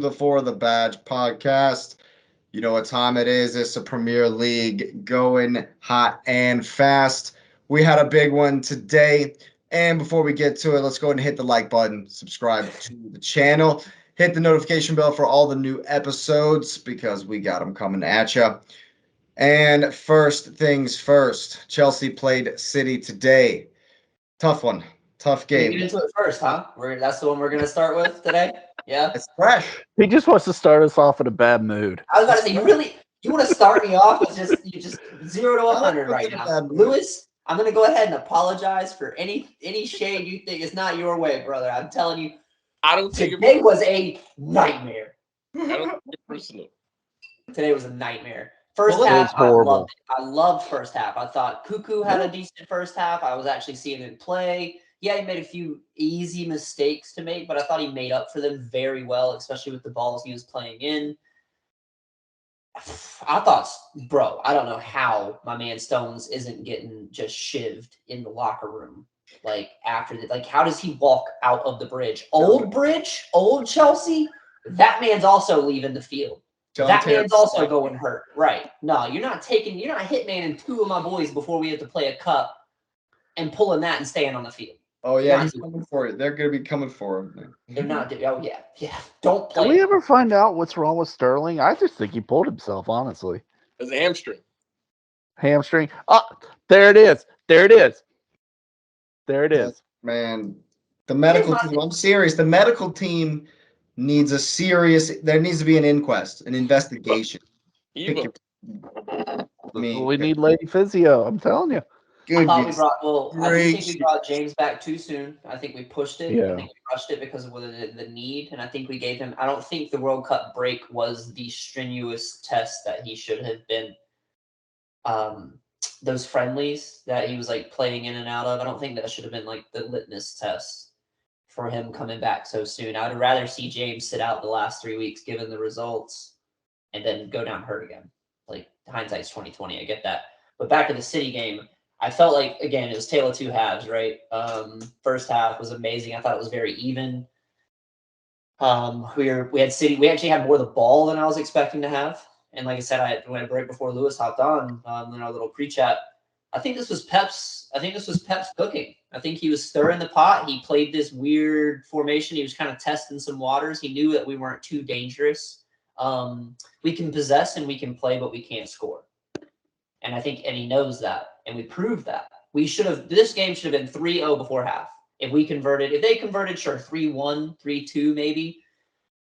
welcome to the For the Badge podcast. You know what time it is. It's a Premier League going hot and fast. We had a big one today. And before we get to it, let's go ahead and hit the like button, subscribe to the channel, hit the notification bell for all the new episodes because we got them coming at you. And first things first, Chelsea played City today. Tough one, tough We game. get into it first, huh? That's the one we're gonna start with today. Yeah. It's fresh. He just wants to start us off in a bad mood. I was about to say, you want to start me off with just 0 to 100 right now, Lewis. I'm gonna go ahead and apologize for any shade you think is not your way, brother. I'm telling you, I don't take today it. was a nightmare. I don't take it personal. Today was a nightmare. First Well, half, it's I horrible. loved it. I loved first half. I thought Cuckoo had a decent first half. I was actually seeing him play. Yeah, he made a few easy mistakes to make, but I thought he made up for them very well, especially with the balls he was playing in. I thought, bro, I don't know how my man Stones isn't getting just shivved in the locker room. Like after that, like how does he walk out of the bridge? Old Bridge, old Chelsea. That man's also leaving the field. That man's also going hurt. Right. No, you're not hitmaning two of my boys before we have to play a cup and pulling that and staying on the field. Oh, yeah, he's coming for it. They're going to be coming for him. They're not. Oh, yeah. Don't play. Did we ever find out what's wrong with Sterling? I just think he pulled himself, honestly. It's a hamstring. Hamstring. Oh, there it is. There it is. There it is. Man, the medical team, I'm serious. The medical team needs there needs to be an inquest, an investigation. Evo. We need Lady Physio. I'm telling you. I thought we brought. I do think we brought James back too soon. I think we pushed it. Yeah. I think we rushed it because of the need, and I think we gave him. I don't think the World Cup break was the strenuous test that he should have been. Those friendlies that he was like playing in and out of. I don't think that should have been like the litmus test for him coming back so soon. I would rather see James sit out the last 3 weeks, given the results, and then go down hurt again. Like hindsight's 2020. I get that, but back to the City game. I felt like, again, it was tale of two halves, right? First half was amazing. I thought it was very even. We had City. We actually had more of the ball than I was expecting to have. And like I said, when right before Lewis hopped on in our little pre-chat, I think this was Pep's cooking. I think he was stirring the pot. He played this weird formation. He was kind of testing some waters. He knew that we weren't too dangerous. We can possess and we can play, but we can't score. And he knows that. And we proved that. This game should have been 3-0 before half. If they converted, sure, 3-1, 3-2 maybe.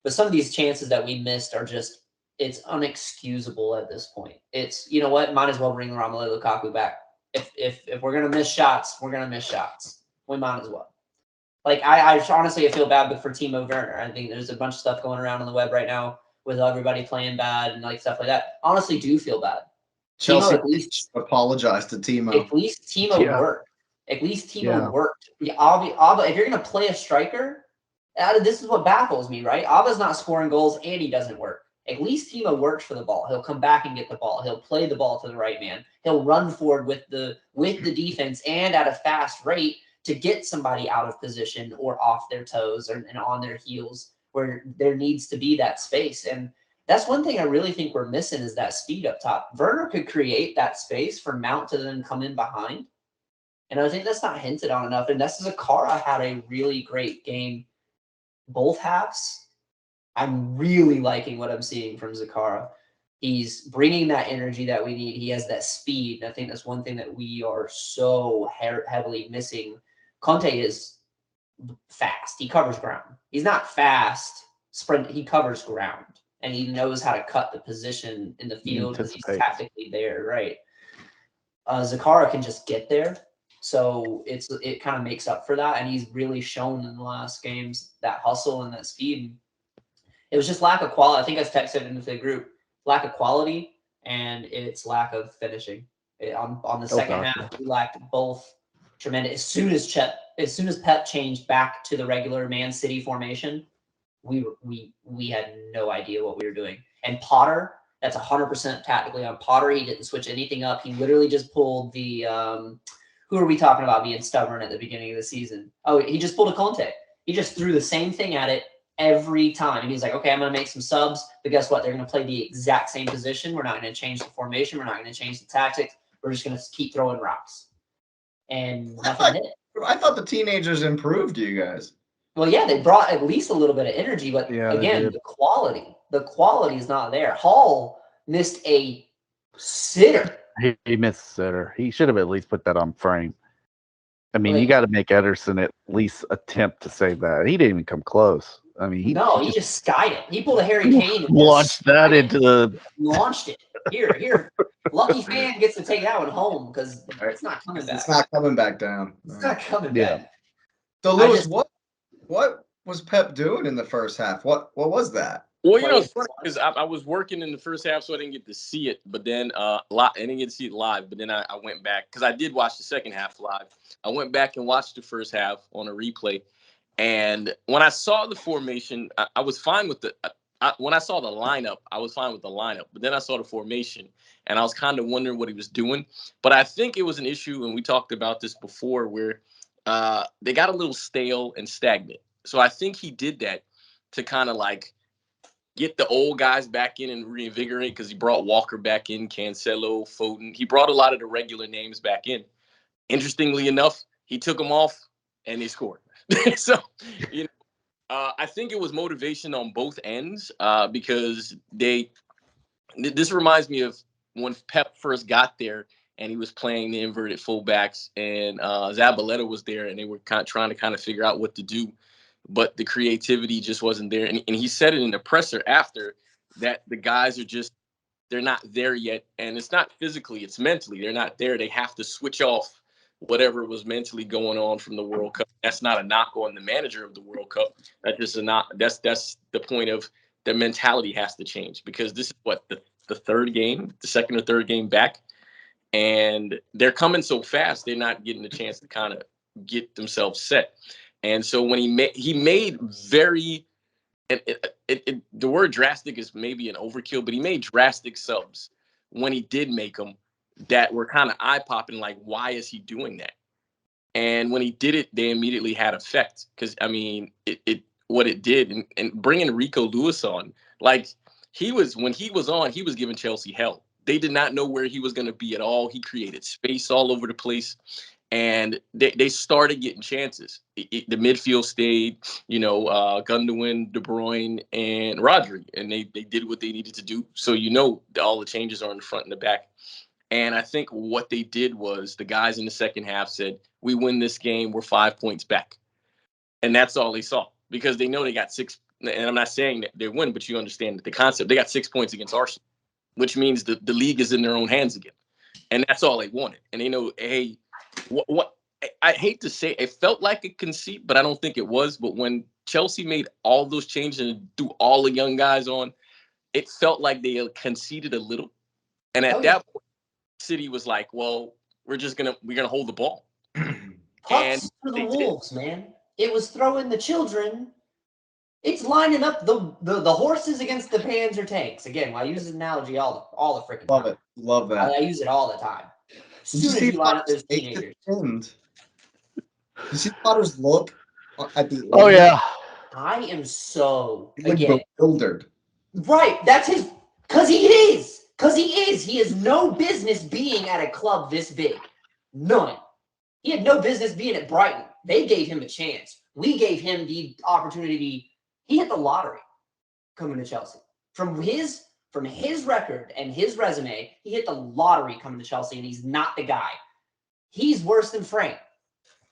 But some of these chances that we missed are just, it's unexcusable at this point. It's, you know what, might as well bring Romelu Lukaku back. If we're going to miss shots, we're going to miss shots. We might as well. Like, I honestly feel bad for Timo Werner. I think there's a bunch of stuff going around on the web right now with everybody playing bad and like stuff like that. Honestly, do feel bad. Chelsea at least apologized to Timo. At least Timo worked. At least Timo worked. Yeah, Alba, if you're going to play a striker, this is what baffles me, right? Alba's not scoring goals and he doesn't work. At least Timo works for the ball. He'll come back and get the ball. He'll play the ball to the right man. He'll run forward with the defense and at a fast rate to get somebody out of position or off their toes and on their heels where there needs to be that space. And that's one thing I really think we're missing is that speed up top. Werner could create that space for Mount to then come in behind. And I think that's not hinted on enough. And this is Zakara had a really great game both halves. I'm really liking what I'm seeing from Zakara. He's bringing that energy that we need. He has that speed. And I think that's one thing that we are so heavily missing. Conte is fast. He covers ground. He's not fast sprint. He covers ground. And he knows how to cut the position in the field because he's tactically there, right? Zakara can just get there. So it kind of makes up for that. And he's really shown in the last games that hustle and that speed. It was just lack of quality. I think I texted into the group, lack of quality and it's lack of finishing. On the second half, we lacked both tremendous. As soon as Pep changed back to the regular Man City formation, we had no idea what we were doing. And Potter, that's 100% tactically on Potter. He didn't switch anything up. He literally just pulled the who are we talking about being stubborn at the beginning of the season? Oh, he just pulled a Conte. He just threw the same thing at it every time. And he's like, okay, I'm going to make some subs, but guess what? They're going to play the exact same position. We're not going to change the formation. We're not going to change the tactics. We're just going to keep throwing rocks. And nothing hit. I thought the teenagers improved you guys. Well, yeah, they brought at least a little bit of energy, but again, the quality is not there. Hall missed a sitter. He missed sitter. He should have at least put that on frame. I mean, you got to make Ederson at least attempt to save that. He didn't even come close. I mean, he just skied it. He pulled a Harry Kane and launched that into the. Launched it. Here. Lucky fan gets to take that one home because it's not coming back. It's not coming back down. It's not coming back. So, Lewis, what was Pep doing in the first half? What was that? Well, it's funny because I was working in the first half, so I didn't get to see it. But then I didn't get to see it live. But then I went back because I did watch the second half live. I went back and watched the first half on a replay. And when I saw the formation, I was fine with when I saw the lineup, I was fine with the lineup. But then I saw the formation, and I was kind of wondering what he was doing. But I think it was an issue, and we talked about this before, where they got a little stale and stagnant. So I think he did that to kind of like get the old guys back in and reinvigorate, because he brought Walker back in, Cancelo, Foden. He brought a lot of the regular names back in. Interestingly enough, he took them off and they scored. So, I think it was motivation on both ends because this reminds me of when Pep first got there and he was playing the inverted fullbacks, and Zabaleta was there, and they were trying to figure out what to do. But the creativity just wasn't there. And he said it in the presser after that the guys they're not there yet. And it's not physically, it's mentally. They're not there. They have to switch off whatever was mentally going on from the World Cup. That's not a knock on the manager of the World Cup. That's the point of their mentality has to change, because this is the second or third game back. And they're coming so fast, they're not getting the chance to kind of get themselves set. And so when he made very, the word drastic is maybe an overkill, but he made drastic subs when he did make them that were kind of eye-popping, like, why is he doing that? And when he did it, they immediately had effect, because, I mean, what it did, and bringing Rico Lewis on, like, when he was on, he was giving Chelsea hell. They did not know where he was going to be at all. He created space all over the place. And they started getting chances. The midfield stayed, Gundogan, De Bruyne, and Rodri, and they did what they needed to do. So all the changes are in the front and the back. And I think what they did was the guys in the second half said, "We win this game, we're 5 points back," and that's all they saw, because they know they got 6. And I'm not saying that they win, but you understand the concept. They got 6 points against Arsenal, which means the league is in their own hands again, and that's all they wanted. And they know, hey. What I hate to say, it felt like a conceit, but I don't think it was. But when Chelsea made all those changes and threw all the young guys on, it felt like they conceded a little. And at that point, City was like, "Well, we're gonna hold the ball." Pucks for the Wolves, man. It was throwing the children. It's lining up the horses against the Panzer tanks. Again, I use this analogy all the freaking time. Love that. I use it all the time. As soon as you line up those teenagers. You see Potter's look at the end? Oh, yeah. I am so, bewildered. Right. That's his, because he is. He has no business being at a club this big. None. He had no business being at Brighton. They gave him a chance. We gave him the opportunity. He hit the lottery coming to Chelsea. From his record and his resume, he hit the lottery coming to Chelsea, and he's not the guy. He's worse than Frank.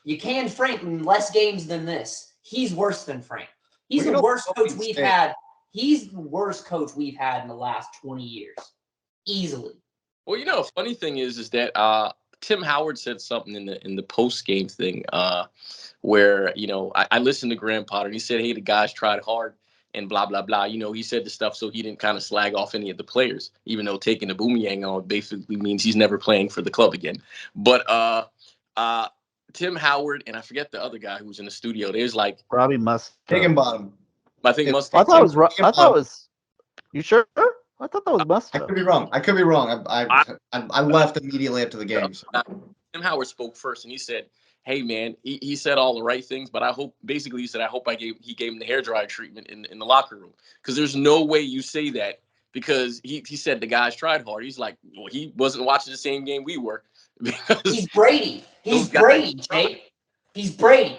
You can Frank in less games than this. He's worse than Frank. He's the worst coach we've had. He's the worst coach we've had in the last 20 years. Easily. Well, funny thing is that Tim Howard said something in the post-game thing where, I listened to Graham Potter. He said, hey, the guys tried hard and blah, blah, blah. He said the stuff so he didn't kind of slag off any of the players, even though taking the Aubameyang on basically means he's never playing for the club again. But Tim Howard, and I forget the other guy who was in the studio. There's like Probably must. Higginbottom. I think must. I thought it was. You sure? I thought that was must. I could be wrong. I left immediately after the game. So. Tim Howard spoke first, and he said, hey man, he said all the right things, but I hope basically he said I hope he gave him the hairdryer treatment in the locker room, because there's no way you say that, because he said the guys tried hard. He's like, well, he wasn't watching the same game we were because He's Brady. those He's guys Brady, tried. Jake. He's Brady.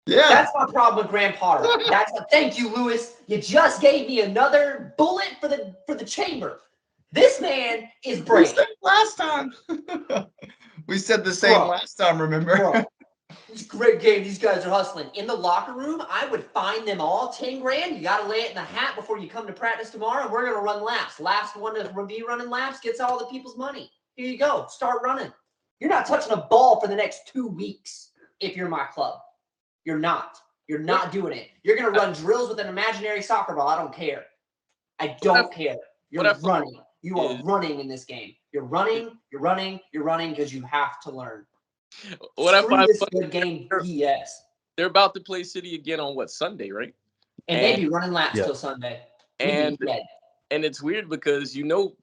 Yeah. That's my problem with Graham Potter. Thank you, Lewis. You just gave me another bullet for the chamber. This man is We Brady. said last time. We said the same last time, remember? Bro, it's a great game. These guys are hustling. In the locker room, I would fine them all 10 grand. You got to lay it in the hat before you come to practice tomorrow, and we're going to run laps. Last one to be running laps gets all the people's money. Here you go. Start running. You're not touching a ball for the next 2 weeks if you're my club. You're not. You're not doing it. You're going to run drills with an imaginary soccer ball. I don't care. I don't care. You're running. You are running in this game. You're running because you have to learn. What I Screw find this funny, good game BS. they're about to play City again on what, Sunday, right? And they'd be running laps till Sunday. And it's weird because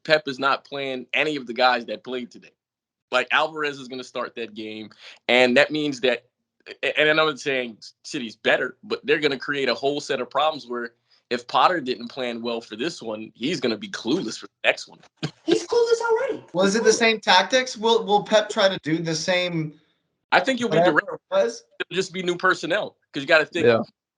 Pep is not playing any of the guys that played today. Like Alvarez is going to start that game, and that means that. And I'm not saying City's better, but they're going to create a whole set of problems where if Potter didn't plan well for this one, he's going to be clueless for the next one. He's clueless already. Well, is it the same tactics? Will Pep try to do the same? I think he'll be direct. It'll just be new personnel, because you got to think.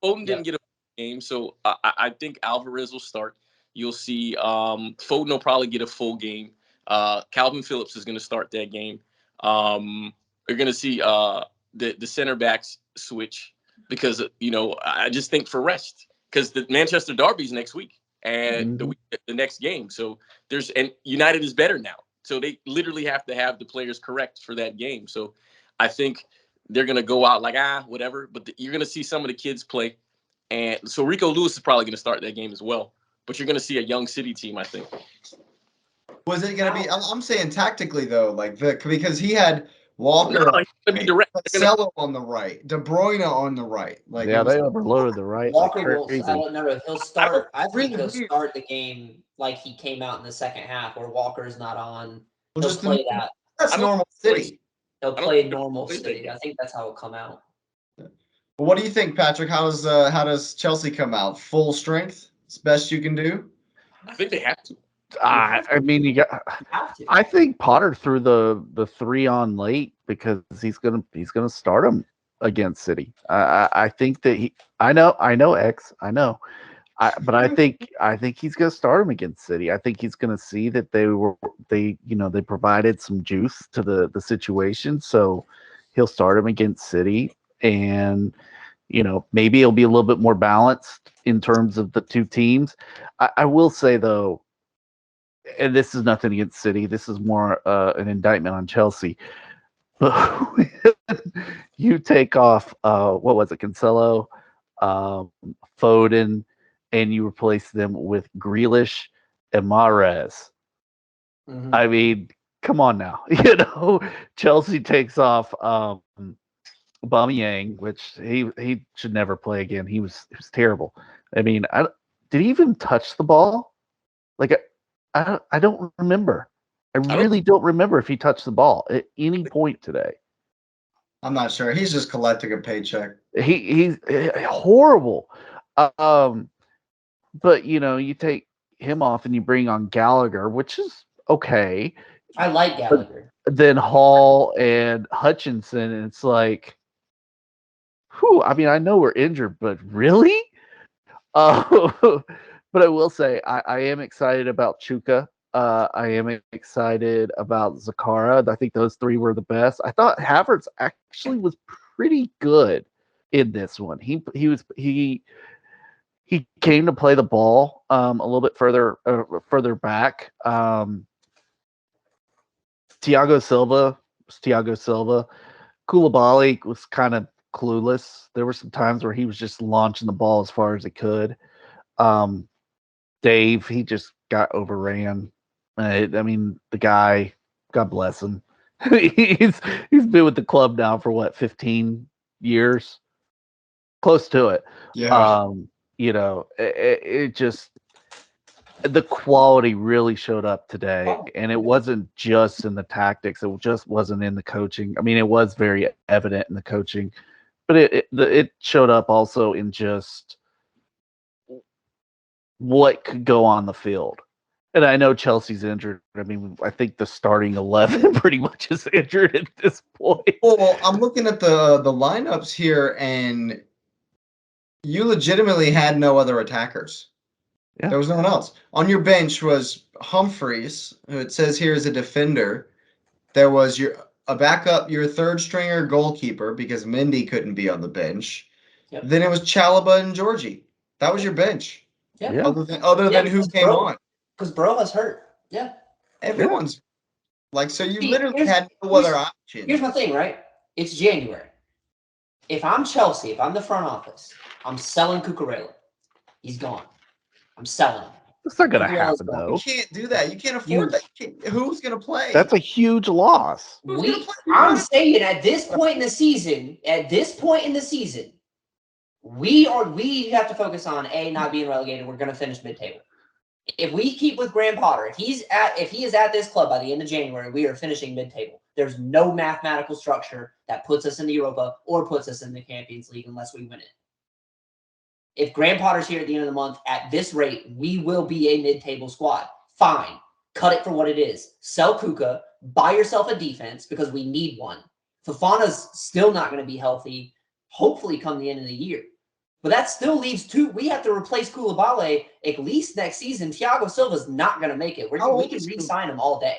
Foden didn't get a game, so I think Alvarez will start. You'll see Foden will probably get a full game. Calvin Phillips is going to start that game. You're going to see the center backs switch, because I just think for rest, because the Manchester Derby's next week and the next game. So and United is better now, so they literally have to have the players correct for that game. So I think they're going to go out like whatever, but you're going to see some of the kids play, and so Rico Lewis is probably going to start that game as well. But you're going to see a young City team, I think. Was it going to be? I'm saying tactically though, because he had Walker, Marcelo on the right, De Bruyne on the right. They overloaded the right. Walker will. I don't know. He'll start. I think he'll start the game like he came out in the second half, where Walker's not on. He'll play that. That's normal City. He'll play normal City. I think that's how it'll come out. Well, what do you think, Patrick? How does Chelsea come out? Full strength? It's best you can do? I think they have to. I mean, I think Potter threw the 3 on late because he's gonna start him against City. I think that I know but I think he's gonna start him against City. I think he's gonna see that they provided some juice to the situation, so he'll start him against City, and maybe it'll be a little bit more balanced in terms of the two teams. I will say though, and this is nothing against City, this is more an indictment on Chelsea. But you take off what was it, Cancelo, Foden, and you replace them with Grealish and Mahrez. Mm-hmm. I mean, come on now. Chelsea takes off Aubameyang, which he should never play again. He was terrible. I mean, did he even touch the ball? Like, I don't remember. I really don't remember if he touched the ball at any point today. I'm not sure. He's just collecting a paycheck. He's horrible. But you take him off and you bring on Gallagher, which is okay. I like Gallagher. Then Hall and Hutchinson, and it's like, whew, I mean, I know we're injured, but really? But I will say I am excited about Chuka. I am excited about Zakara. I think those 3 were the best. I thought Havertz actually was pretty good in this one. He came to play the ball a little bit further back. Thiago Silva. Koulibaly was kind of clueless. There were some times where he was just launching the ball as far as he could. Dave, he just got overran. I mean, the guy, God bless him. he's been with the club now for what, 15 years? Close to it. Yeah. It just, the quality really showed up today, and it wasn't just in the tactics. It just wasn't in the coaching. I mean, it was very evident in the coaching, but it showed up also in just what could go on the field. And I know Chelsea's injured. I mean, I think the starting 11 pretty much is injured at this point. Well, I'm looking at the lineups here, and you legitimately had no other attackers. Yeah. There was no one else. On your bench was Humphreys, who it says here is a defender. There was a backup, your third stringer goalkeeper, because Mindy couldn't be on the bench. Yep. Then it was Chalaba and Georgie. That was your bench. Yeah. Other than who came on. Because Bro was hurt. Yeah. Everyone's like, so you See, literally had no other option. Here's my thing, right? It's January. If I'm Chelsea, if I'm the front office, I'm selling Cucurella. He's gone. I'm selling him. It's not going to Cucurella's happen, gone. though. You can't do that. You can't afford that. Who's going to play? That's a huge loss. I'm saying at this point in the season, we have to focus on not being relegated. We're going to finish mid-table. If we keep with Graham Potter, if he is at this club by the end of January, we are finishing mid-table. There's no mathematical structure that puts us in the Europa or puts us in the Champions League unless we win it. If Graham Potter's here at the end of the month, at this rate, we will be a mid-table squad. Fine. Cut it for what it is. Sell Kuka. Buy yourself a defense because we need one. Fofana's still not going to be healthy, hopefully come the end of the year. But that still leaves we have to replace Koulibaly at least next season. Thiago Silva's not going to make it. We can re-sign him all day.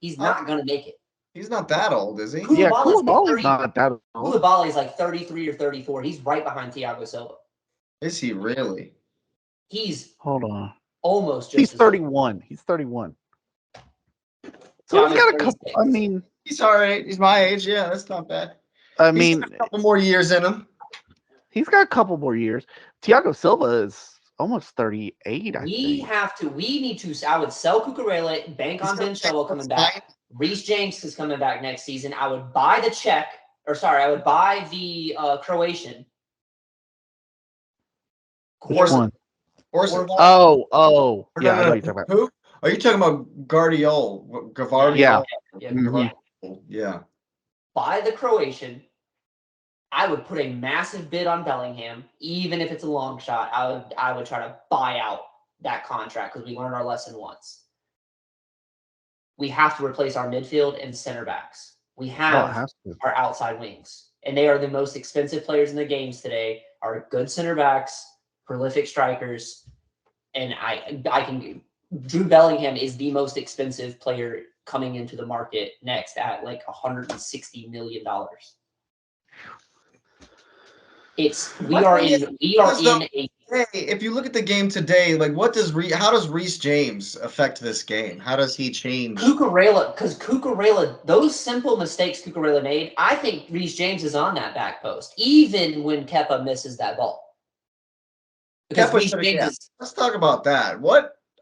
He's not going to make it. He's not that old, is he? Koulibaly's not that old. Koulibaly's like 33 or 34. He's right behind Thiago Silva. Is he really? He's hold on. Almost just. He's 31. He's 31. So he's got a couple. I mean, he's all right. He's my age. Yeah, that's not bad. He's got a couple more years in him. He's got a couple more years. Thiago Silva is almost 38. We need to. I would sell Cucurella, bank on Ben Chilwell coming back. Reece James is coming back next season. I would buy the I would buy the Croatian. Which one? Oh. Yeah, I know what you're talking about. Who? Are you talking about Guardiol? Yeah. Yeah. Buy the Croatian. I would put a massive bid on Bellingham, even if it's a long shot. I would try to buy out that contract because we learned our lesson once. We have to replace our midfield and center backs. We have our outside wings, and they are the most expensive players in the games today. Are good center backs, prolific strikers, and Jude Bellingham is the most expensive player coming into the market next at like $160 million. If you look at the game today, like how does Reece James affect this game? How does he change? Cucurella, those simple mistakes Cucurella made, I think Reece James is on that back post, even when Kepa misses that ball. Let's talk about that.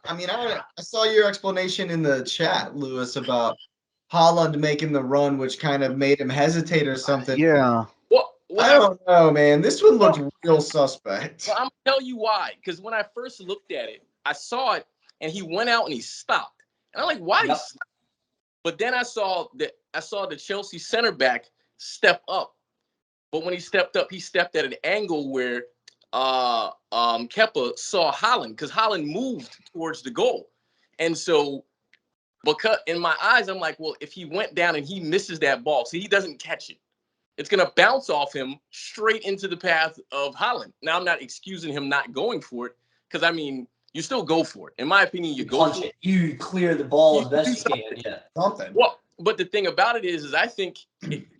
I saw your explanation in the chat, Lewis, about Haaland making the run, which kind of made him hesitate or something. Yeah. I don't know, man. This one looked real suspect. Well, I'm gonna tell you why. Because when I first looked at it, I saw it, and he went out and he stopped, and I'm like, "Why?" He stopped? But then I saw the Chelsea center back step up. But when he stepped up, he stepped at an angle where Kepa saw Haaland because Haaland moved towards the goal, and so because in my eyes, I'm like, well, if he went down and he misses that ball, so he doesn't catch it. It's going to bounce off him straight into the path of Haaland. Now, I'm not excusing him not going for it because, I mean, you still go for it. In my opinion, you go for it. You clear the ball as best you can. Yeah. Something. Well, but the thing about it is I think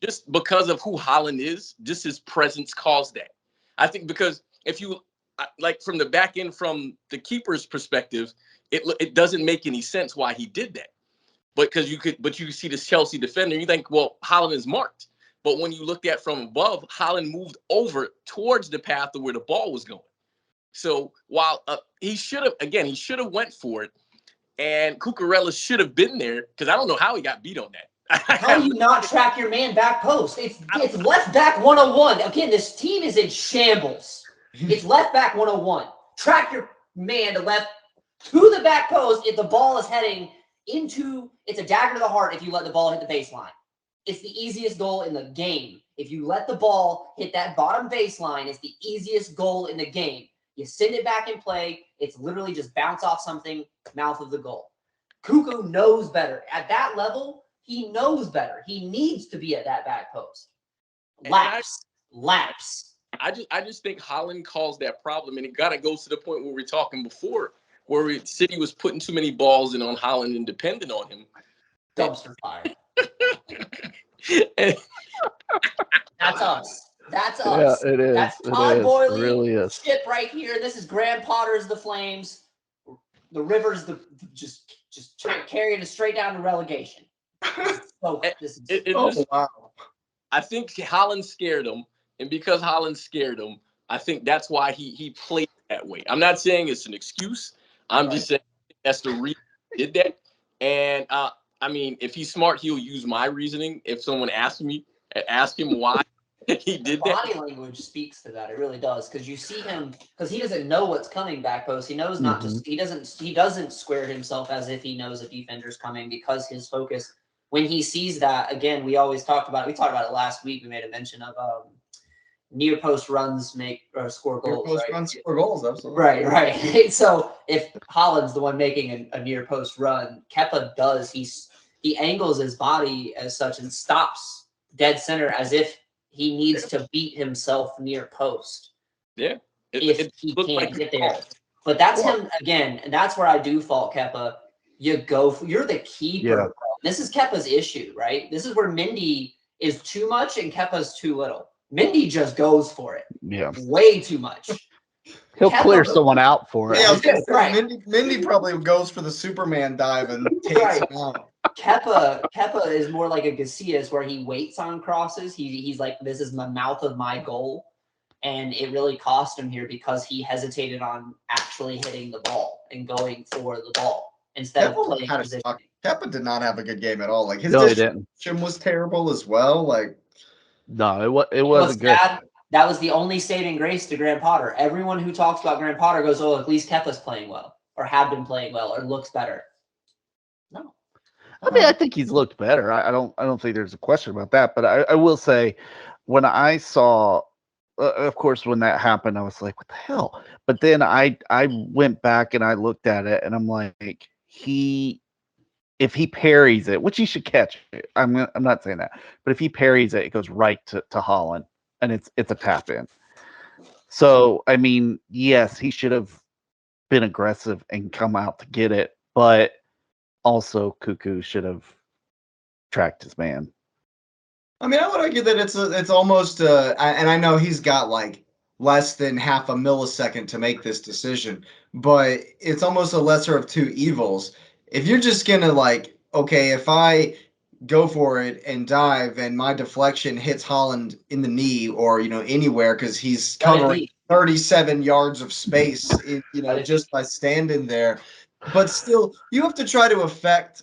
just because of who Haaland is, just his presence caused that. I think because if you, like from the back end, from the keeper's perspective, it doesn't make any sense why he did that. But you see this Chelsea defender, you think, well, Haaland is marked. But when you looked at from above, Haaland moved over towards the path of where the ball was going. So while he should have went for it, and Cucurella should have been there because I don't know how he got beat on that. How do you not track your man back post? It's left back 101. Again, this team is in shambles. It's left back 101. Track your man to left to the back post if the ball is heading into, it's a dagger to the heart if you let the ball hit the baseline. It's the easiest goal in the game. If you let the ball hit that bottom baseline, it's the easiest goal in the game. You send it back in play. It's literally just bounce off something, mouth of the goal. Cuckoo knows better. At that level, he knows better. He needs to be at that back post. Laps. I just think Holland caused that problem, and it gotta go to the point where we were talking before, where City was putting too many balls in on Holland and depending on him. Dumpster fire. And That's us. That's us. Yeah, it is. That's It Todd is. Boyley It really is. ship right here. This is Graham Potter's the Flames. The Rivers just carrying it straight down to relegation. Wow. I think Holland scared him, and because Holland scared him, I think that's why he played that way. I'm not saying it's an excuse. I'm just saying that's the reason he did that. And I mean, if he's smart, he'll use my reasoning. If someone asks me, ask him why he did that. Body language speaks to that. It really does, because you see him, because he doesn't know what's coming back post. He knows not to. He doesn't square himself as if he knows a defender's coming, because his focus, when he sees that, again, we always talked about it. We talked about it last week. We made a mention of near post runs make or score goals. Near post runs score goals, absolutely. Right. So if Holland's the one making a near post run, Kepa does. He angles his body as such and stops dead center as if he needs to beat himself near post. Yeah. If he can't get there. But that's him again, and that's where I do fault Kepa. You're the keeper. Yeah. This is Kepa's issue, right? This is where Mendy is too much and Kepa's too little. Mendy just goes for it. Yeah. Way too much. He'll clear someone out for it. Yeah, I was gonna say, Right. Mindy probably goes for the Superman dive and takes him out. Kepa is more like a Casillas, where he waits on crosses. He's like, this is the mouth of my goal. And it really cost him here because he hesitated on actually hitting the ball and going for the ball instead of playing position. Kepa did not have a good game at all. Like his distribution was terrible as well. Like no, it wasn't good. Sad. That was the only saving grace to Graham Potter. Everyone who talks about Graham Potter goes, "Oh, at least Kepa's playing well, or have been playing well, or looks better." No, I mean, I think he's looked better. I don't think there's a question about that. But I will say, when I saw, of course, when that happened, I was like, "What the hell?" But then I went back and I looked at it, and I'm like, if he parries it, which he should catch it, I'm not saying that, but if he parries it, it goes right to Holland, and it's a tap in. So I mean, yes, he should have been aggressive and come out to get it, but also Cuckoo should have tracked his man. I mean, I would argue that it's almost and I know he's got like less than half a millisecond to make this decision, but it's almost a lesser of two evils. If you're just gonna like, okay, if I go for it and dive and my deflection hits Holland in the knee or anywhere because he's covering 37 yards of space, just by standing there, but still you have to try to affect.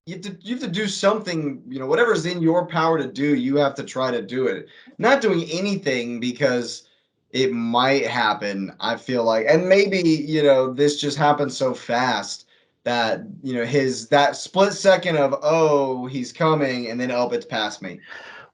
You have to do something, whatever's in your power to do, you have to try to do it. Not doing anything because it might happen, I feel like. And maybe, this just happened so fast that, that split second of, oh, he's coming, and then, oh, it's past me.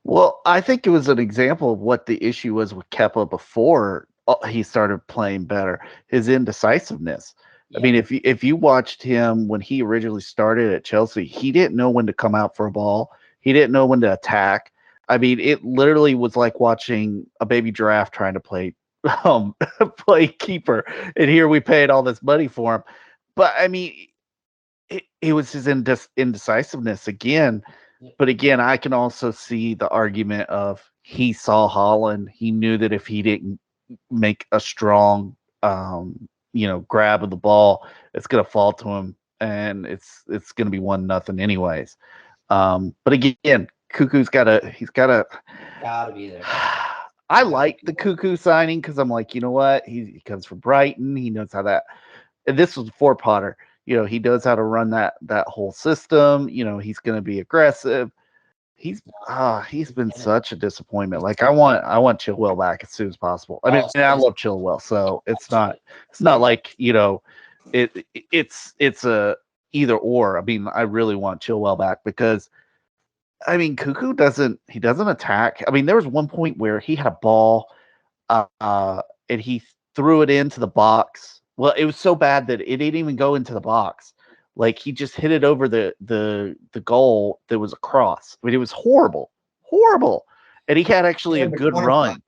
Well, I think it was an example of what the issue was with Kepa before he started playing better, his indecisiveness. Yeah. I mean, if you watched him when he originally started at Chelsea, he didn't know when to come out for a ball. He didn't know when to attack. I mean, it literally was like watching a baby giraffe trying to play keeper. And here we paid all this money for him. But I mean, it was his indecisiveness again. But again, I can also see the argument of he saw Holland. He knew that if he didn't make a strong grab of the ball, it's going to fall to him, and it's going to be 1-0 anyways. But again, Cuckoo's gotta be there. I like the Cuckoo signing because I'm like, you know what? He comes from Brighton. He knows how that. And this was for Potter. He knows how to run that whole system. He's going to be aggressive. He's been such a disappointment. Like I want Chilwell back as soon as possible. I mean, I love Chilwell, so it's not like it's a either or. I mean, I really want Chilwell back because I mean, Cuckoo doesn't attack. I mean, there was one point where he had a ball, and he threw it into the box. Well, it was so bad that it didn't even go into the box. Like he just hit it over the goal. That was a cross. I mean, it was horrible, horrible. And he had actually a good run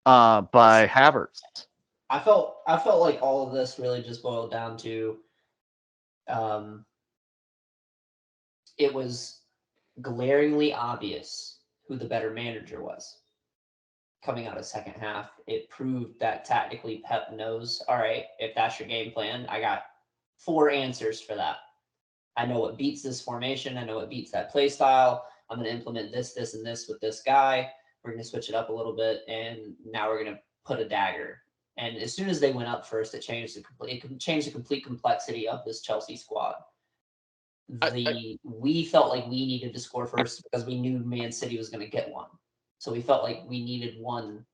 by Havertz. I felt like all of this really just boiled down to it was glaringly obvious who the better manager was. Coming out of second half, it proved that tactically Pep knows, all right, if that's your game plan, I got 4 answers for that. I know what beats this formation. I know what beats that play style. I'm going to implement this, this, and this with this guy. We're going to switch it up a little bit, and now we're going to put a dagger. And as soon as they went up first, it changed the complete complexity of this Chelsea squad. We felt like we needed to score first because we knew Man City was going to get one. So we felt like we needed one.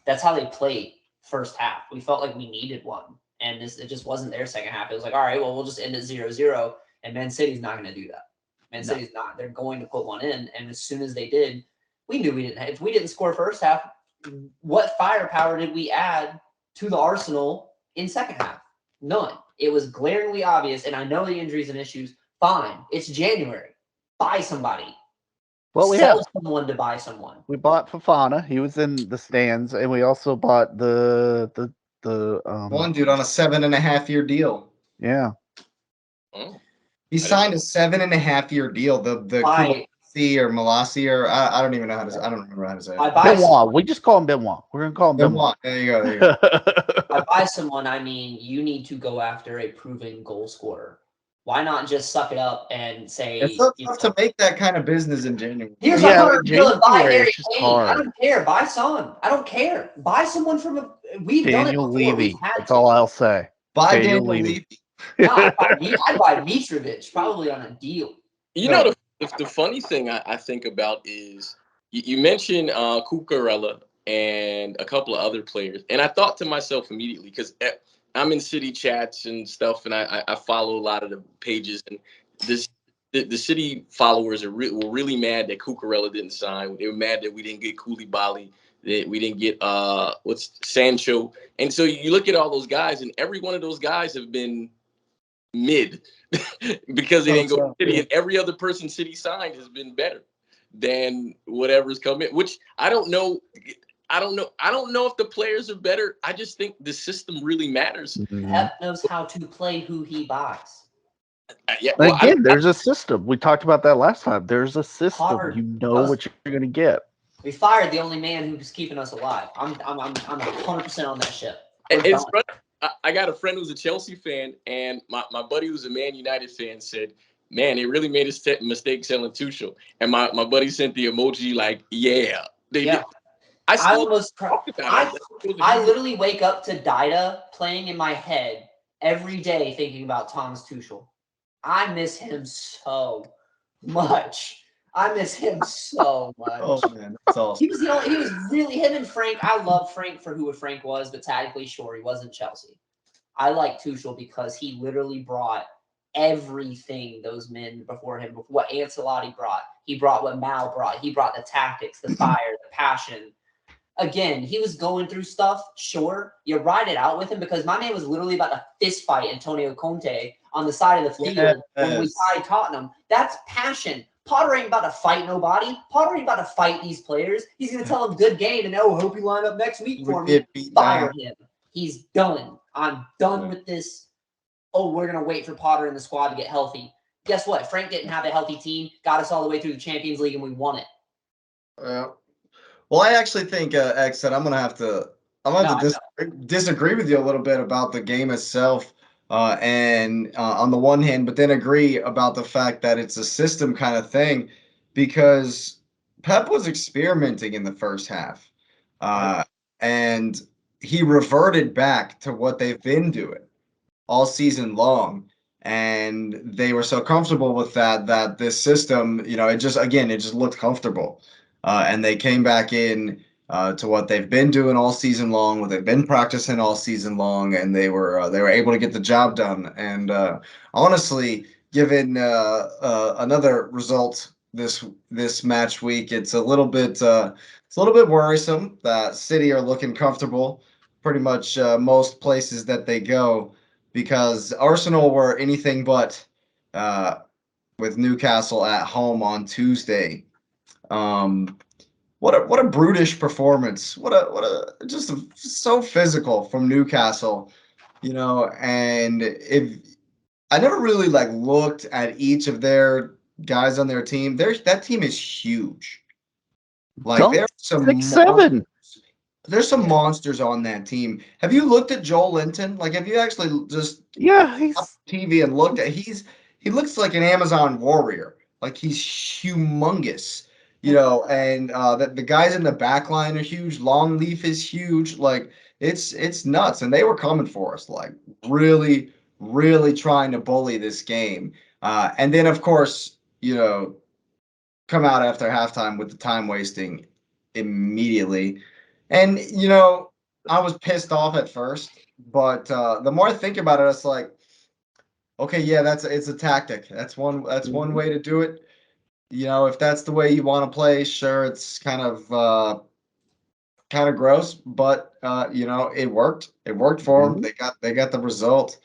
That's how they played first half. We felt like we needed one. And it just wasn't their second half. It was like, all right, well, we'll just end at 0-0. And Man City's not going to do that. Man City's not. They're going to put one in. And as soon as they did, we knew we didn't. If we didn't score first half, what firepower did we add to the arsenal in second half? None. It was glaringly obvious. And I know the injuries and issues. Fine. It's January. Buy somebody. Well, Sell someone to buy someone. We bought Fofana. He was in the stands, and we also bought the one dude on a 7.5-year deal. Yeah. Oh. He signed a 7.5-year deal. The Kubalasi or Malasi or I don't even know how to. I don't remember how to say it. Benoit. We just call him Benoit. We're gonna call him Benoit. There you go. There you go. By buy someone, I mean you need to go after a proven goal scorer. Why not just suck it up and say it's so tough to make that kind of business in January? Here's $100 million. Buy Harry Kane. I don't care. Buy Son. I don't care. Buy someone from we've Daniel done it before. Levy. That's all I'll say. Buy Daniel Levy. No, I'd buy Mitrovic probably on a deal. You know, the funny thing I think about is you mentioned Cucurella and a couple of other players, and I thought to myself immediately because I'm in City chats and stuff, and I follow a lot of the pages, and the City followers were really mad that Cucurella didn't sign. They were mad that we didn't get Koulibaly, that we didn't get Sancho, and so you look at all those guys, and every one of those guys have been mid because they didn't go to City, and every other person City signed has been better than whatever's come in, which I don't know if the players are better. I just think the system really matters. Pep knows how to play who he buys. There's a system. We talked about that last time. There's a system. You know what you're going to get. We fired the only man who's keeping us alive. I'm 100% on that ship. It's funny. I got a friend who's a Chelsea fan, and my buddy who's a Man United fan said, man, they really made a mistake selling Tuchel. And my buddy sent the emoji like, yeah. They did. I almost I literally wake up to Dida playing in my head every day thinking about Thomas Tuchel. I miss him so much. Oh man, that's awesome. He was really him and Frank. I love Frank for who Frank was, but tactically, sure, he wasn't Chelsea. I like Tuchel because he literally brought everything those men before him, what Ancelotti brought. He brought what Mal brought. He brought the tactics, the fire, the passion. Again, he was going through stuff. Sure, you ride it out with him because my man was literally about to fist fight Antonio Conte on the side of the field when we tied Tottenham. That's passion. Potter ain't about to fight nobody. Potter ain't about to fight these players. He's going to tell them good game and hope you line up next week for me. Fire him. He's done. I'm done with this. Oh, we're going to wait for Potter and the squad to get healthy. Guess what? Frank didn't have a healthy team, got us all the way through the Champions League, and we won it. Well, I actually think, X, that I'm going to have to disagree with you a little bit about the game itself. And on the one hand, but then agree about the fact that it's a system kind of thing because Pep was experimenting in the first half. And he reverted back to what they've been doing all season long. And they were so comfortable with that this system, it just looked comfortable. And they came back in to what they've been doing all season long, what they've been practicing all season long, and they were able to get the job done. And honestly, given another result this match week, it's a little bit worrisome that City are looking comfortable pretty much most places that they go, because Arsenal were anything but uh, with Newcastle at home on Tuesday. Um, what a brutish performance! What a just so physical from Newcastle, And if I never really like looked at each of their guys on their team, that team is huge. Like Don't there's some 6-7. there's some monsters on that team. Have you looked at Joel Linton? Like, have you actually just Yeah, up he's TV and looked at? He looks like an Amazon warrior. Like he's humongous, And the guys in the back line are huge. Longleaf is huge. Like it's nuts, and they were coming for us, like really, really trying to bully this game. And then of course, come out after halftime with the time wasting immediately. And I was pissed off at first, but the more I think about it, it's like, okay, yeah, it's a tactic. That's one way to do it. If that's the way you want to play, sure, it's kind of gross, but it worked. It worked for them. Mhm. They got the result.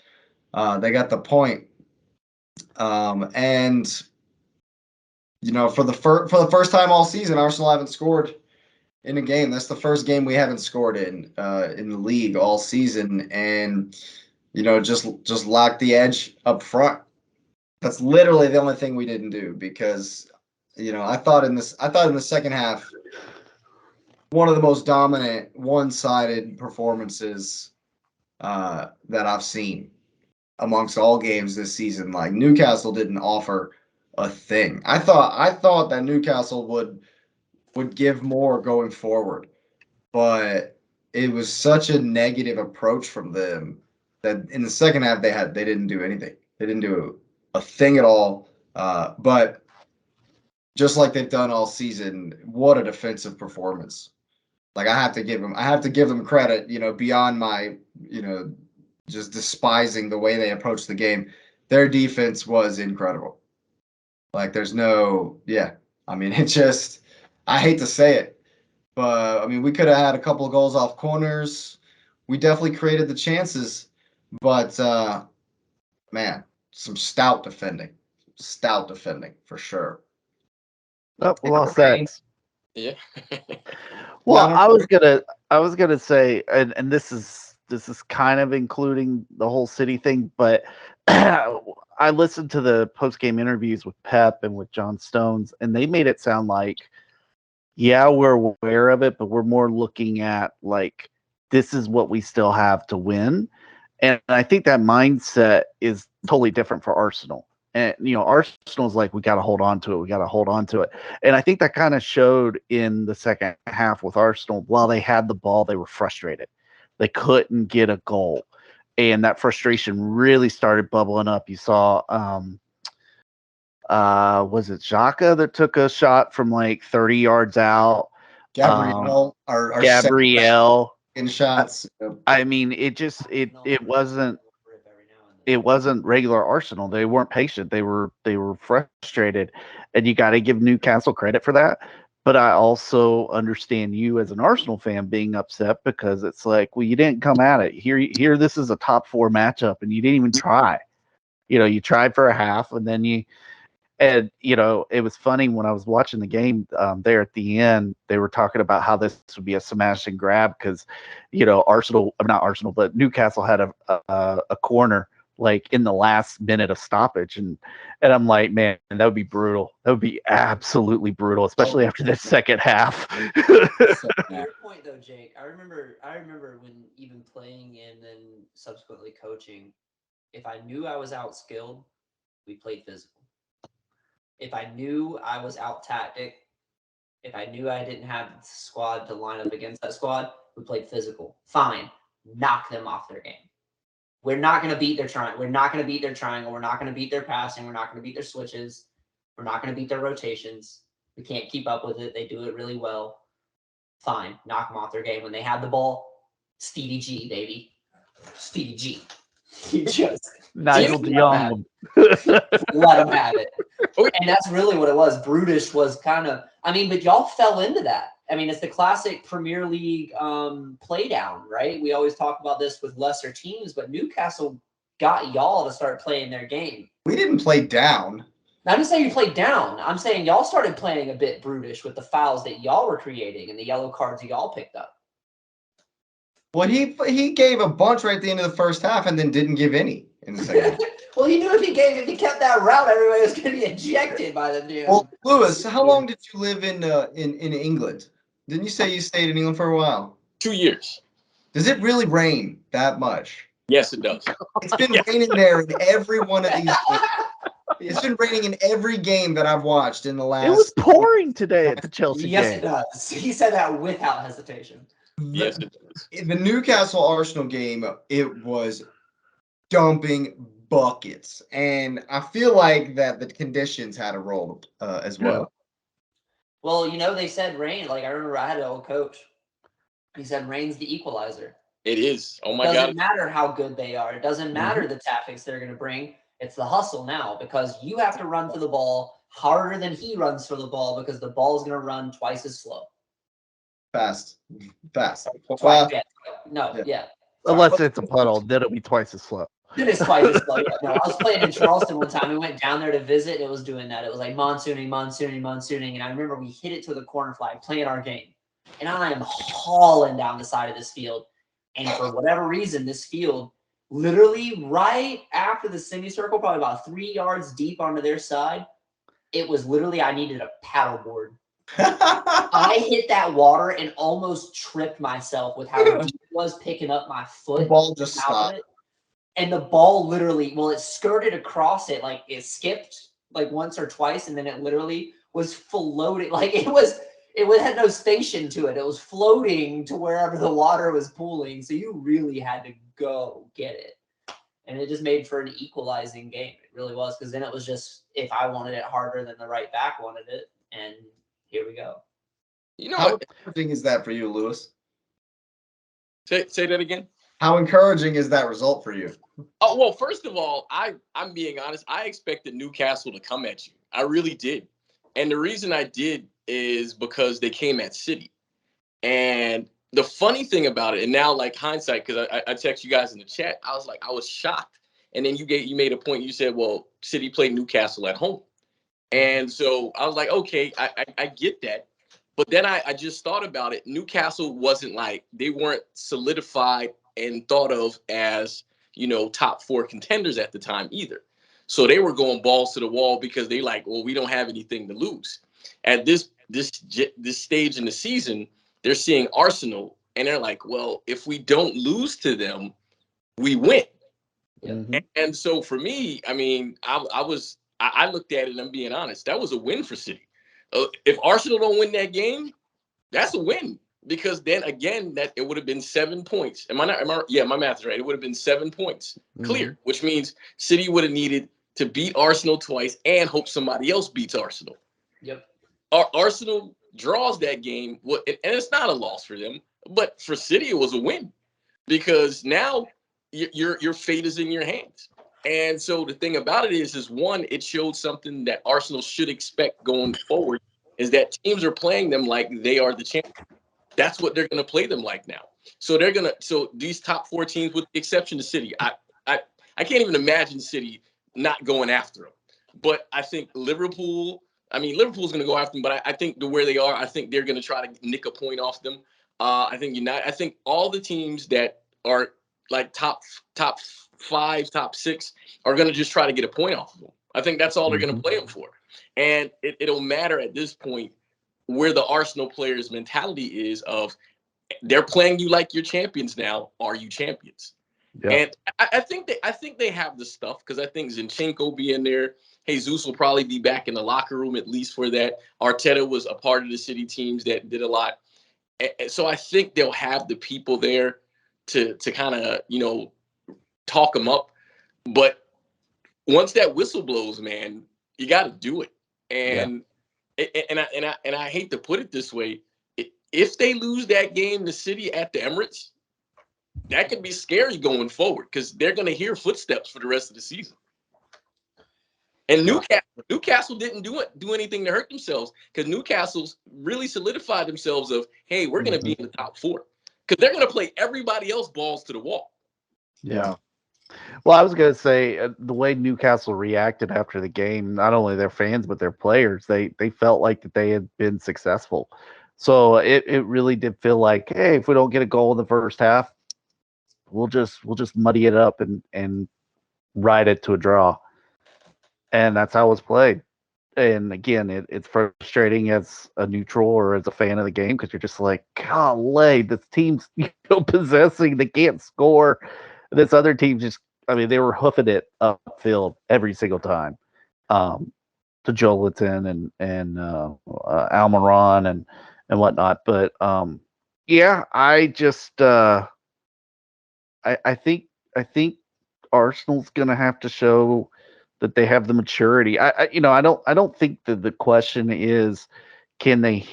They got the point. And for the first time all season, Arsenal haven't scored in a game. That's the first game we haven't scored in the league all season, and just lacked the edge up front. That's literally the only thing we didn't do, because I thought in the second half, one of the most dominant one-sided performances that I've seen amongst all games this season. Like Newcastle didn't offer a thing. I thought that Newcastle would give more going forward, but it was such a negative approach from them that in the second half they didn't do anything. They didn't do a thing at all. But just like they've done all season, what a defensive performance! Like I have to give them credit. Beyond my just despising the way they approached the game, their defense was incredible. Like there's no, yeah. I mean, it just, I hate to say it, but I mean, we could have had a couple of goals off corners. We definitely created the chances, but man, some stout defending for sure. Oh, we lost Okay. that. Yeah. Yeah, Well, I was gonna say, and this is kind of including the whole city thing, but I listened to the post game interviews with Pep and with John Stones, and they made it sound like, yeah, we're aware of it, but we're more looking at like this is what we still have to win. And I think that mindset is totally different for Arsenal. And Arsenal's like, we got to hold on to it. We got to hold on to it. And I think that kind of showed in the second half with Arsenal. While they had the ball, they were frustrated. They couldn't get a goal, and that frustration really started bubbling up. You saw, was it Xhaka that took a shot from like 30 yards out? Gabrielle, our center back Gabrielle. in shots. I mean, it just it wasn't regular Arsenal. They weren't patient. They were frustrated, and you got to give Newcastle credit for that. But I also understand you as an Arsenal fan being upset, because it's like, well, you didn't come at it. Here, this is a top four matchup, and you didn't even try. You tried for a half, and then it was funny when I was watching the game there at the end. They were talking about how this would be a smash and grab because, Arsenal, not Arsenal, but Newcastle had a corner like in the last minute of stoppage, and I'm like, man, that would be brutal. That would be absolutely brutal, especially after the second half. To your point though, Jake, I remember when even playing and then subsequently coaching, if I knew I was outskilled, we played physical. If I knew I was out tactic, if I knew I didn't have the squad to line up against that squad, we played physical. Fine. Knock them off their game. We're not going to beat their triangle. We're not going to beat their triangle. We're not going to beat their passing. We're not going to beat their switches. We're not going to beat their rotations. We can't keep up with it. They do it really well. fine, knock them off their game. When they had the ball, Stevie G, baby. Stevie G. He just Nigel let him have DeYoung. it. Let him have it. And that's really what it was. Brutish was kind of, but y'all fell into that. It's the classic Premier League play down, right? We always talk about this with lesser teams, but Newcastle got y'all to start playing their game. We didn't play down. I'm not saying you played down. I'm saying y'all started playing a bit brutish with the fouls that y'all were creating and the yellow cards that y'all picked up. Well, he gave a bunch right at the end of the first half and then didn't give any in the second half. Well, he knew if he kept that route, everybody was going to be ejected by the dude. Well, Lewis, how long did you live in England? Didn't you say you stayed in England for a while? 2 years. Does it really rain that much? Yes, it does. It's been raining there in every one of these games. It's been raining in every game that I've watched in the last. It was pouring today at the Chelsea Yes, game. it does. He said that without hesitation. Yes, it does. The Newcastle Arsenal game, it was dumping buckets, and I feel like that the conditions had a role as well. Well, they said rain. Like, I remember I had an old coach. He said rain's the equalizer. It is. Oh my God. It God. doesn't matter how good they are. It doesn't matter the tactics they're going to bring. It's the hustle now, because you have to run for the ball harder than he runs for the ball, because the ball is going to run twice as slow. Fast. Twice. Yeah. Unless it's a puddle, then it'll be twice as slow. It is twice as slow. Yeah. No, I was playing in Charleston one time. We went down there to visit, and it was doing that. It was like monsooning. And I remember we hit it to the corner flag, playing our game. And I am hauling down the side of this field. And for whatever reason, this field, literally right after the semicircle, probably about 3 yards deep onto their side, it was literally, I needed a paddleboard. I hit that water and almost tripped myself with how deep it was, picking up my foot. The ball just stopped. And the ball literally, it skirted across it, like it skipped like once or twice, and then it literally was floating. Like it had no station to it. It was floating to wherever the water was pooling. So you really had to go get it. And it just made for an equalizing game. It really was, because then it was just if I wanted it harder than the right back wanted it. And here we go. How encouraging is that for you, Lewis? Say that again. How encouraging is that result for you? Oh, well, first of all, I'm being honest. I expected Newcastle to come at you. I really did. And the reason I did is because they came at City. And the funny thing about it, and now like hindsight, because I text you guys in the chat, I was shocked. And then you made a point. You said, well, City played Newcastle at home. And so I was like, okay, I get that. But then I just thought about it. Newcastle wasn't they weren't solidified and thought of as, top 4 contenders at the time either. So they were going balls to the wall because they we don't have anything to lose. At this stage in the season, they're seeing Arsenal and they're like, well, if we don't lose to them, we win. Mm-hmm. And so for me, I looked at it and I'm being honest, that was a win for City. If Arsenal don't win that game, that's a win, because then again, that it would have been 7 points. Yeah, my math is right. It would have been 7 points clear, which means City would have needed to beat Arsenal twice and hope somebody else beats Arsenal. Yep. Arsenal draws that game, and it's not a loss for them, but for City, it was a win, because now your fate is in your hands. And so the thing about it is one, it showed something that Arsenal should expect going forward, is that teams are playing them like they are the champion. That's what they're going to play them like now. So these top 4 teams, with the exception of City, I can't even imagine City not going after them. But I think Liverpool's going to go after them, but I think where they are, I think they're going to try to nick a point off them. I think all the teams that are like top 5, top 6 are going to just try to get a point off of them. I think that's all they're going to play them for. And it'll matter at this point where the Arsenal players' mentality is of, they're playing you like you're champions now. Are you champions? Yeah. And I think they have the stuff, because I think Zinchenko being there, Jesus will probably be back in the locker room at least for that. Arteta was a part of the City teams that did a lot. And so I think they'll have the people there to kind of, talk them up. But once that whistle blows, man, you got to do it. And I hate to put it this way, if they lose that game to City at the Emirates, that could be scary going forward because they're going to hear footsteps for the rest of the season. And Newcastle didn't do anything to hurt themselves because Newcastle's really solidified themselves of, hey, we're going to be in the top 4 because they're going to play everybody else balls to the wall. Yeah. Well, I was going to say the way Newcastle reacted after the game, not only their fans but their players, they felt like that they had been successful. So it really did feel like, hey, if we don't get a goal in the first half, we'll just muddy it up and ride it to a draw. And that's how it was played. And again, it's frustrating as a neutral or as a fan of the game because you're just like, golly, this team's possessing, they can't score. This other team just, I mean, they were hoofing it upfield every single time. To Jolinton and Almiron and whatnot. But yeah, I think Arsenal's going to have to show that they have the maturity. I don't think that the question is can they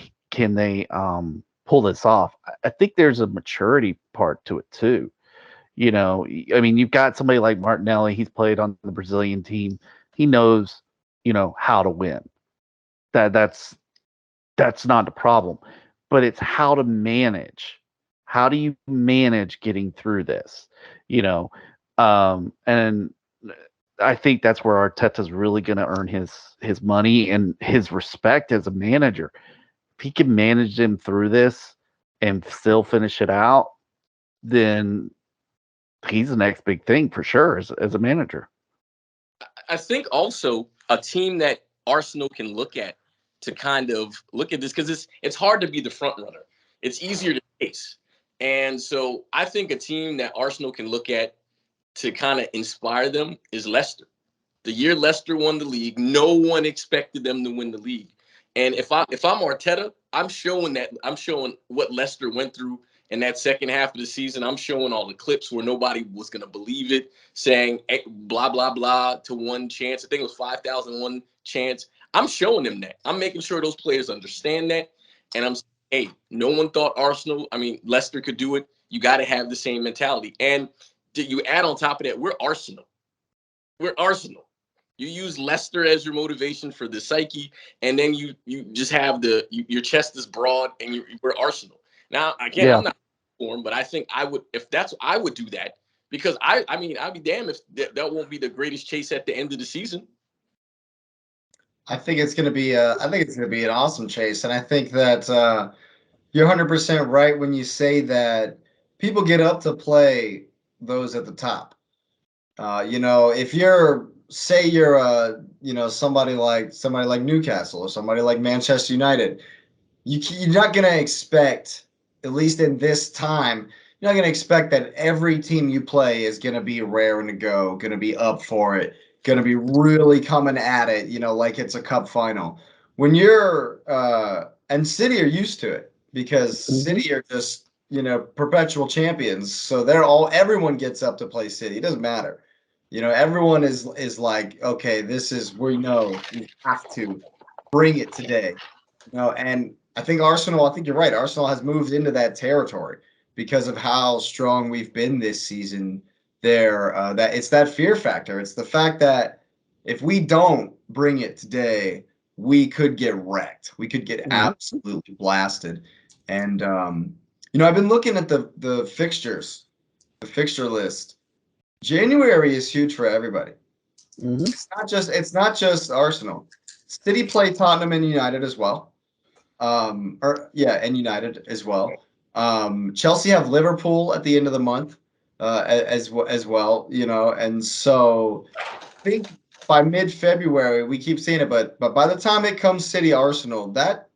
pull this off. I think there's a maturity part to it too. I mean, you've got somebody like Martinelli. He's played on the Brazilian team. He knows, how to win. That's not the problem, but it's how to manage. How do you manage getting through this? And I think that's where Arteta's really going to earn his money and his respect as a manager. If he can manage them through this and still finish it out, then he's the next big thing for sure as a manager. I think also a team that Arsenal can look at to kind of look at this because it's hard to be the front runner. It's easier to chase. And so I think a team that Arsenal can look at to kind of inspire them is Leicester. The year Leicester won the league, no one expected them to win the league. And if I'm Arteta, I'm showing what Leicester went through in that second half of the season. I'm showing all the clips where nobody was going to believe it, saying blah, blah, blah to one chance. I think it was 5,001 chance. I'm showing them that. I'm making sure those players understand that. And I'm saying, hey, no one thought Leicester could do it. You got to have the same mentality. And you add on top of that, we're Arsenal. We're Arsenal. You use Leicester as your motivation for the psyche, and then you just have your chest is broad, and we're Arsenal. Now, again, I'm not for him, but I think I would do that because I'd be damned if that won't be the greatest chase at the end of the season. I think it's going to be an awesome chase, and I think that you're 100% right when you say that people get up to play those at the top. If you're somebody like Newcastle or somebody like Manchester United, you're not going to expect, at least in this time, you're not going to expect that every team you play is going to be raring to go, going to be up for it, going to be really coming at it, like it's a cup final. When you're and City are used to it because City are just, perpetual champions. So everyone gets up to play City. It doesn't matter. Everyone is like, okay, we have to bring it today. And I think you're right. Arsenal has moved into that territory because of how strong we've been this season. That it's that fear factor. It's the fact that if we don't bring it today, we could get wrecked. We could get absolutely blasted. And I've been looking at the fixtures, the fixture list. January is huge for everybody. It's not just Arsenal. City play Tottenham and United as well. And United as well. Chelsea have Liverpool at the end of the month, as well. And so I think by mid-February we keep seeing it, but by the time it comes City Arsenal, that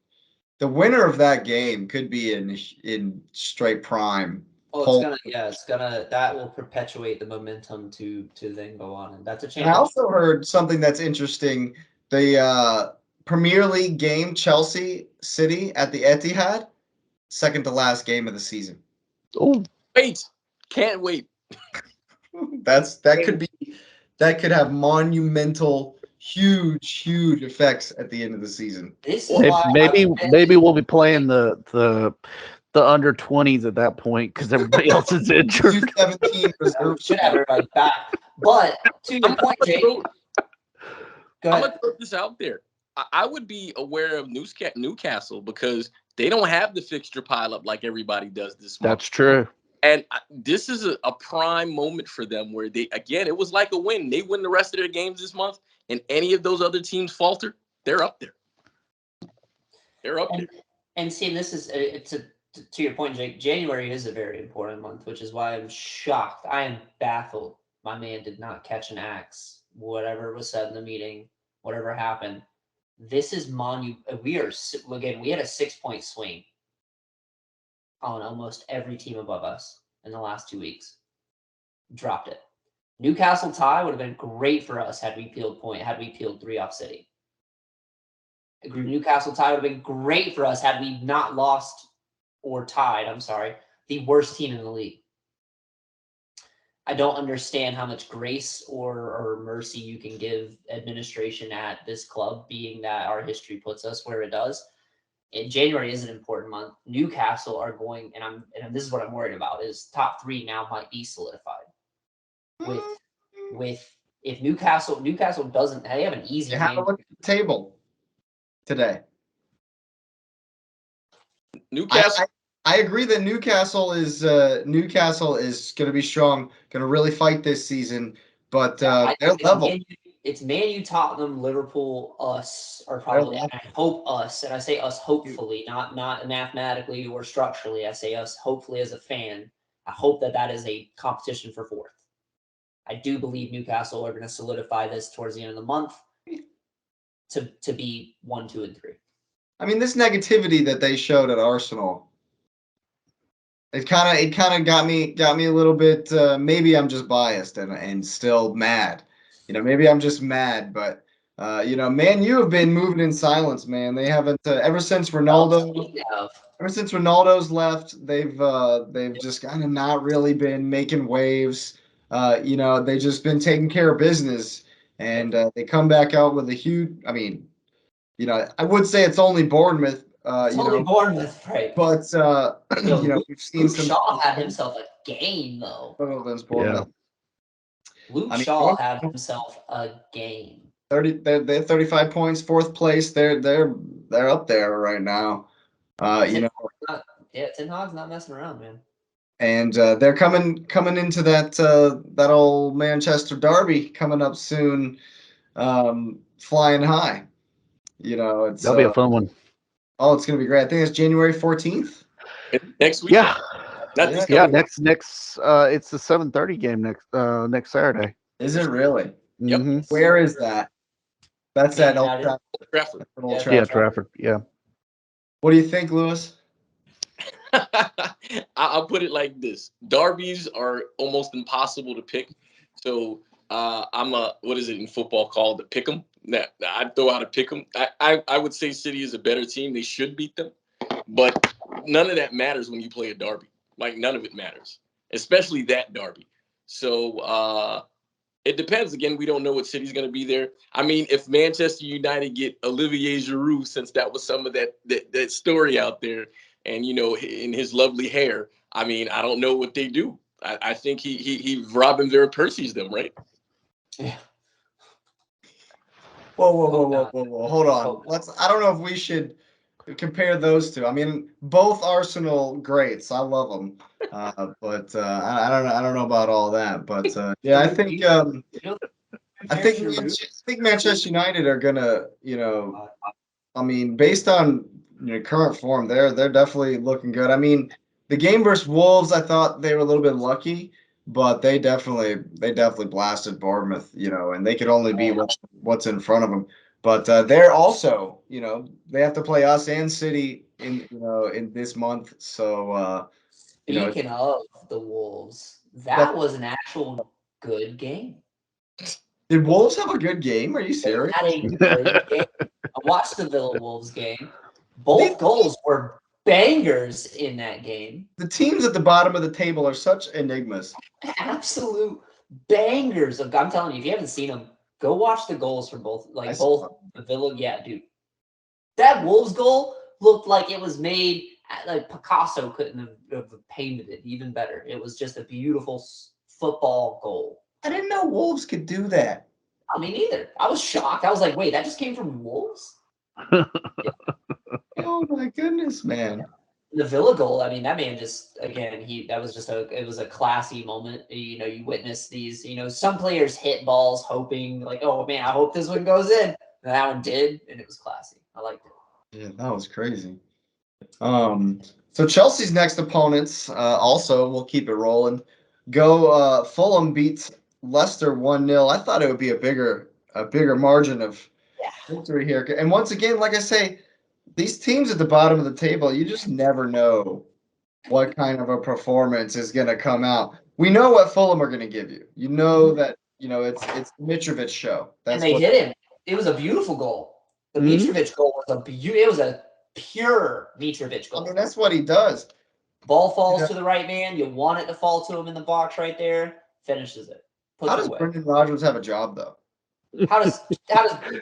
the winner of that game could be in straight prime. Oh, that will perpetuate the momentum to then go on, and that's a chance. And I also heard something that's interesting. The Premier League game, Chelsea City at the Etihad, second to last game of the season. Oh, can't wait. That could have monumental huge effects at the end of the season. This is why Maybe we'll be playing the under 20s at that point because everybody else is injured. U17 reserve should have everybody back. But to your point, Jake, go I'm ahead. gonna throw this out there. I would be aware of Newcastle because they don't have the fixture pileup like everybody does this month. That's true. And this is a prime moment for them where it was like a win. They win the rest of their games this month, and any of those other teams falter, they're up there. They're up there. And see, this is to your point, Jake. January is a very important month, which is why I'm shocked. I am baffled. My man did not catch an axe. Whatever was said in the meeting, whatever happened. This is we had a 6-point swing on almost every team above us in the last 2 weeks. Dropped it. Newcastle tie would have been great for us had we peeled 3 off City. Newcastle tie would have been great for us had we not lost or tied, the worst team in the league. I don't understand how much grace or mercy you can give administration at this club, being that our history puts us where it does. And January is an important month. Newcastle are going, and this is what I'm worried about, is top 3 now might be solidified. With if Newcastle doesn't, they have an easy game. Have a look at the table today. Newcastle. I agree that Newcastle is going to be strong, going to really fight this season, but they're level. It's Man U, Tottenham, Liverpool, us are probably. I hope us, and I say us hopefully, not mathematically or structurally. I say us hopefully as a fan. I hope that is a competition for 4th. I do believe Newcastle are going to solidify this towards the end of the month to be 1, 2, and 3. I mean, this negativity that they showed at Arsenal, it kind of got me a little bit. Maybe I'm just biased and still mad. Maybe I'm just mad, but Man U have been moving in silence, man. They haven't ever since Ronaldo. Ever since Ronaldo's left, they've just kind of not really been making waves. They've just been taking care of business, and they come back out with a huge. I mean, I would say it's only Bournemouth. Bournemouth, right? But we've seen Luke Shaw had himself a game though. Yeah. Luke Shaw had himself a game. They're 35 points, 4th place. They're up there right now. Ten Hag's not messing around, man. And they're coming into that old Manchester derby coming up soon, flying high. That'll be a fun one. Oh, it's gonna be great. I think it's January 14th. Next week. Yeah. Next. It's the 7:30 game next Saturday. Is it really? Yep. Mm-hmm. Where is that? That's at Old Trafford. Yeah, Trafford. Yeah. What do you think, Lewis? I'll put it like this: derbies are almost impossible to pick. So I'm what is it in football called the pick 'em? I'd throw out a pick 'em. I would say City is a better team. They should beat them, but none of that matters when you play a derby. Like none of it matters, especially that derby. So it depends. Again, we don't know what city's going to be there. I mean, if Manchester United get Olivier Giroud, since that was some of that story out there, and in his lovely hair, I mean, I don't know what they do. I think he Robin Van Persie's them, right? Yeah. Whoa! Hold on. I don't know if we should compare those two. I mean, both Arsenal greats. I love them, but I don't know about all that. But yeah, I think Manchester United are gonna, I mean, based on current form, they're definitely looking good. I mean, the game versus Wolves, I thought they were a little bit lucky, but they definitely blasted Bournemouth, and they could only be what's in front of them. But they're also, they have to play us and City in this month. So speaking of the Wolves, that was an actual good game. Did Wolves have a good game? Are you serious? They had a good game. I watched the Villa Wolves game. Both goals were bangers in that game. The teams at the bottom of the table are such enigmas. Absolute bangers. I'm telling you, if you haven't seen them, Go watch the goals for both. I Both the Villa. Yeah, dude. That Wolves goal looked like it was made. Like Picasso couldn't have painted it even better. It was just a beautiful football goal. I didn't know Wolves could do that. I mean, neither. I was shocked. I was like, wait, that just came from Wolves? Oh my goodness, man. The Villa goal, I mean, that man just, again, it was a classy moment. You witness these, some players hit balls hoping like, oh man, I hope this one goes in. And that one did, and it was classy. I liked it. Yeah, that was crazy. So Chelsea's next opponents, also, we'll keep it rolling. Fulham beats Leicester 1-0. I thought it would be a bigger margin of victory here. And once again, like I say, these teams at the bottom of the table, you just never know what kind of a performance is going to come out. We know what Fulham are going to give you. You know that, it's Mitrovic show. And they hit him. It was a beautiful goal. The Mitrovic goal was it was a pure Mitrovic goal. I mean, that's what he does. Ball falls to the right man. You want it to fall to him in the box right there. Finishes it. How does Brendan Rodgers have a job, though? How does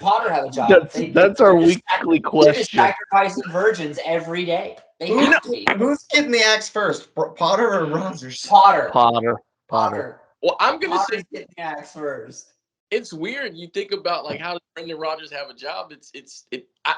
Potter have a job? That's our weekly question. They're sacrificing virgins every day. They have to be. Who's getting the axe first, Potter or Rodgers? Potter. Well, I'm gonna say getting the axe first. It's weird. You think about like how does Brendan Rodgers have a job?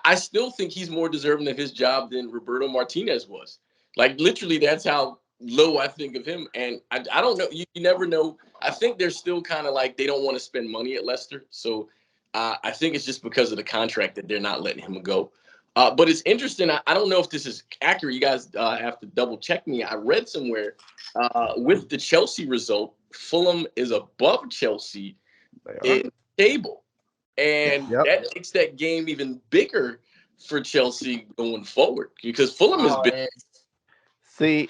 I still think he's more deserving of his job than Roberto Martinez was. Like literally, that's how low I think of him. And I don't know. You never know. I think they're still kind of like they don't want to spend money at Leicester. So I think it's just because of the contract that they're not letting him go. But it's interesting. I don't know if this is accurate. You guys have to double check me. I read somewhere with the Chelsea result, Fulham is above Chelsea in the table. And that makes that game even bigger for Chelsea going forward because Fulham has been. See,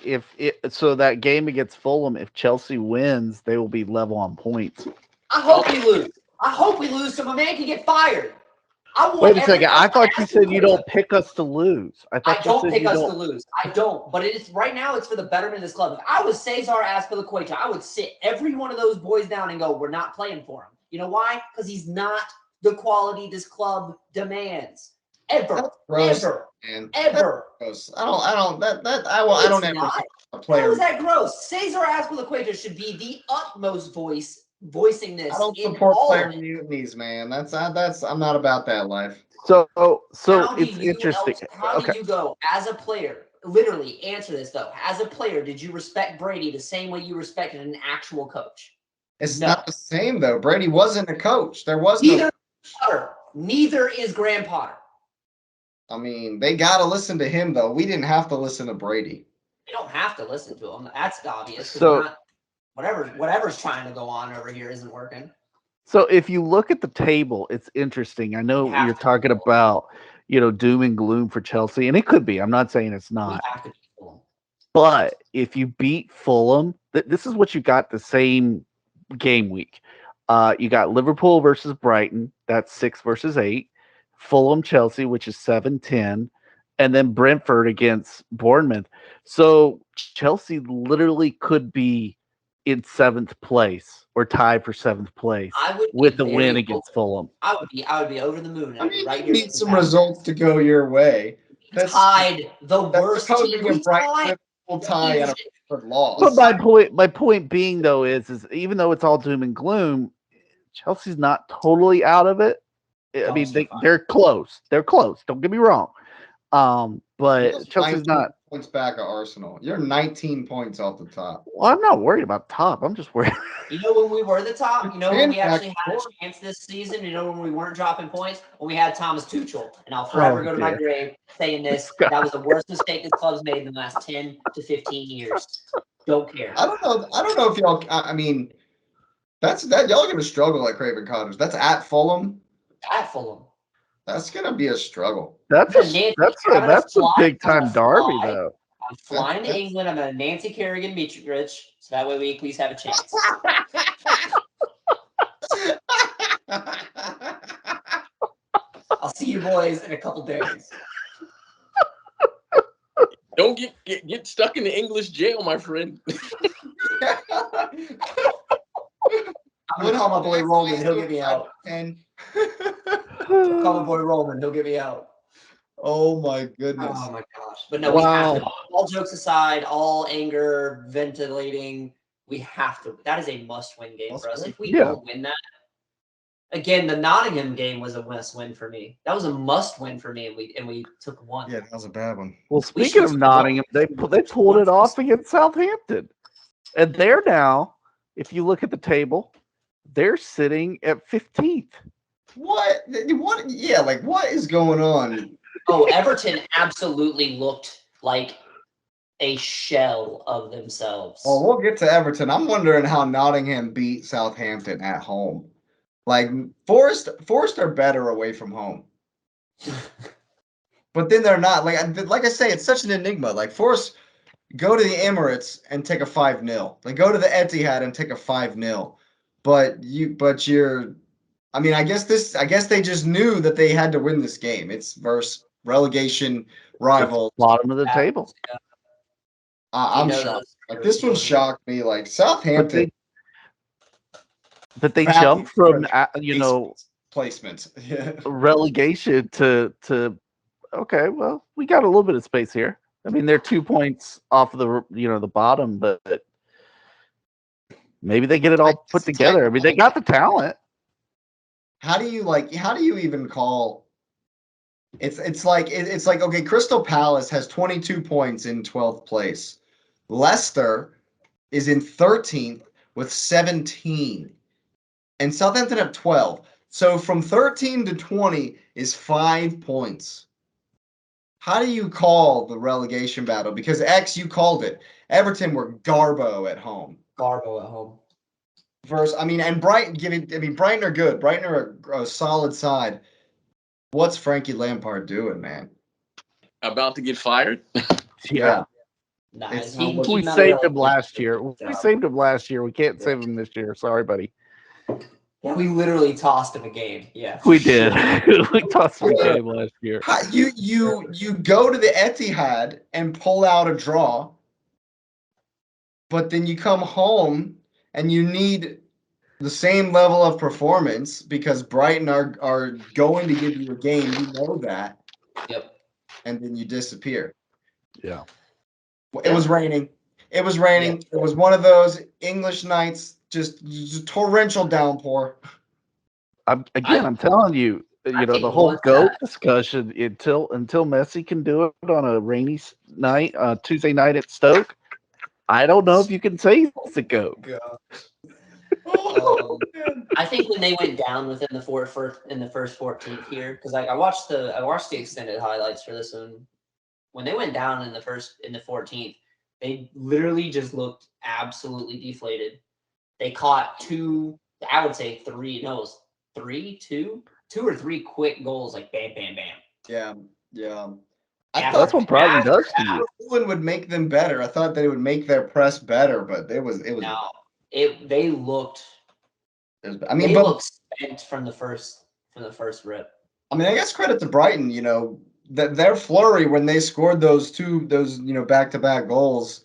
so that game against Fulham, if Chelsea wins, they will be level on points. I hope we lose. I hope we lose so my man can get fired. Wait a second. I thought you said you don't pick us to lose. I don't pick us to lose. I don't. But right now it's for the betterment of this club. If I was Cesar Azpilicueta, I would sit every one of those boys down and go, we're not playing for him. You know why? Because he's not the quality this club demands. Ever. Gross, ever. Man. Ever. Gross. I don't ever a player. How is that gross? Cesar Azpilicueta should be the utmost voicing this. I don't support player mutinies, man. I'm not about that life. So it's interesting. How do you go as a player? Literally answer this though. As a player, did you respect Brady the same way you respected an actual coach? It's not the same though. Brady wasn't a coach. There was no Potter. Neither is Graham Potter. I mean, they got to listen to him though. We didn't have to listen to Brady. You don't have to listen to him. That's obvious. So whatever's trying to go on over here isn't working. So if you look at the table, it's interesting. I know you're talking about, doom and gloom for Chelsea, and it could be. I'm not saying it's not. But if you beat Fulham, this is what you got the same game week. You got Liverpool versus Brighton. That's 6 versus 8. Fulham, Chelsea, which is 7-10. And then Brentford against Bournemouth. So Chelsea literally could be in 7th place or tied for 7th place with the win against Fulham. I would be over the moon. I mean, you need some results to go your way. That's tied the worst team. We tie at a loss. But my point being though is even though it's all doom and gloom, Chelsea's not totally out of it. I mean, they're close. They're close. Don't get me wrong. But Chelsea's not points back at Arsenal. You're 19 points off the top. Well, I'm not worried about top. I'm just worried. You know when we were the top? You know when we actually had a chance this season? You know when we weren't dropping points? When we had Thomas Tuchel. And I'll forever go to my grave saying this. That was the worst mistake this club's made in the last 10 to 15 years. Don't care. I don't know if y'all. I mean, y'all are going to struggle at Craven Cottage. That's at Fulham. At Fulham. That's going to be a struggle. That's a big time derby, though. I'm flying to England. I'm a Nancy Kerrigan Mitrovic, so that way we at least have a chance. I'll see you boys in a couple days. Don't get stuck in the English jail, my friend. I'm call my boy Roman. He'll get me out. 10. Call my boy Roman. He'll get me out. Oh my goodness. Oh my gosh. But no, we have to. Wow. All jokes aside, all anger, ventilating, we have to. That is a must-win game for us. If we don't win that, again, the Nottingham game was a must-win for me. That was a must-win for me, and we took one. Yeah, that was a bad one. Well, speaking of Nottingham, they pulled it off against Southampton, and they're now, if you look at the table, they're sitting at 15th. What? What? Yeah, like what is going on? Oh, Everton absolutely looked like a shell of themselves. Oh, we'll get to Everton. I'm wondering how Nottingham beat Southampton at home. Like Forest are better away from home. But then they're not. Like I say, it's such an enigma. Like Forest go to the Emirates and take a 5-0. Like go to the Etihad and take a 5-0. But you're I mean, I guess they just knew that they had to win this game. It's versus relegation rivals. Bottom of the table. I'm shocked. Like this one shocked me. Like Southampton. But they jumped from placement. Yeah. Relegation to okay, well, we got a little bit of space here. I mean, they're 2 points off of the bottom, but maybe they get it all put together. I mean, they got the talent. How do you even call it's like okay, Crystal Palace has 22 points in 12th place. Leicester is in 13th with 17. And Southampton have 12. So from 13 to 20 is 5 points. How do you call the relegation battle? Because you called it. Everton were Garbo at home. And Brighton. Brighton are good. Brighton are a solid side. What's Frankie Lampard doing, man? About to get fired? Yeah. Nice. We saved him last year. We saved him last year. We can't save him this year. Sorry, buddy. Yeah, we literally tossed him a game. Yeah, we did. We tossed him a game last year. You go to the Etihad and pull out a draw, but then you come home and you need the same level of performance because Brighton are going to give you a game. You know that. Yep. And then you disappear. Yeah. It was raining. It was raining. Yeah. It was one of those English nights, just torrential downpour. I'm telling you, the whole GOAT discussion until Messi can do it on a rainy night, Tuesday night at Stoke. I don't know if you can say it's a GOAT. I think when they went down within the first 14th here, because I watched the extended highlights for this one. When they went down in the 14th, they literally just looked absolutely deflated. They caught two or three quick goals, like bam, bam, bam. Yeah. That's what Brighton does to you. Fulham would make them better. I thought they would make their press better, but it was. No, they looked. They looked spent from the first rip. I mean, I guess credit to Brighton. That their flurry when they scored those back-to-back goals,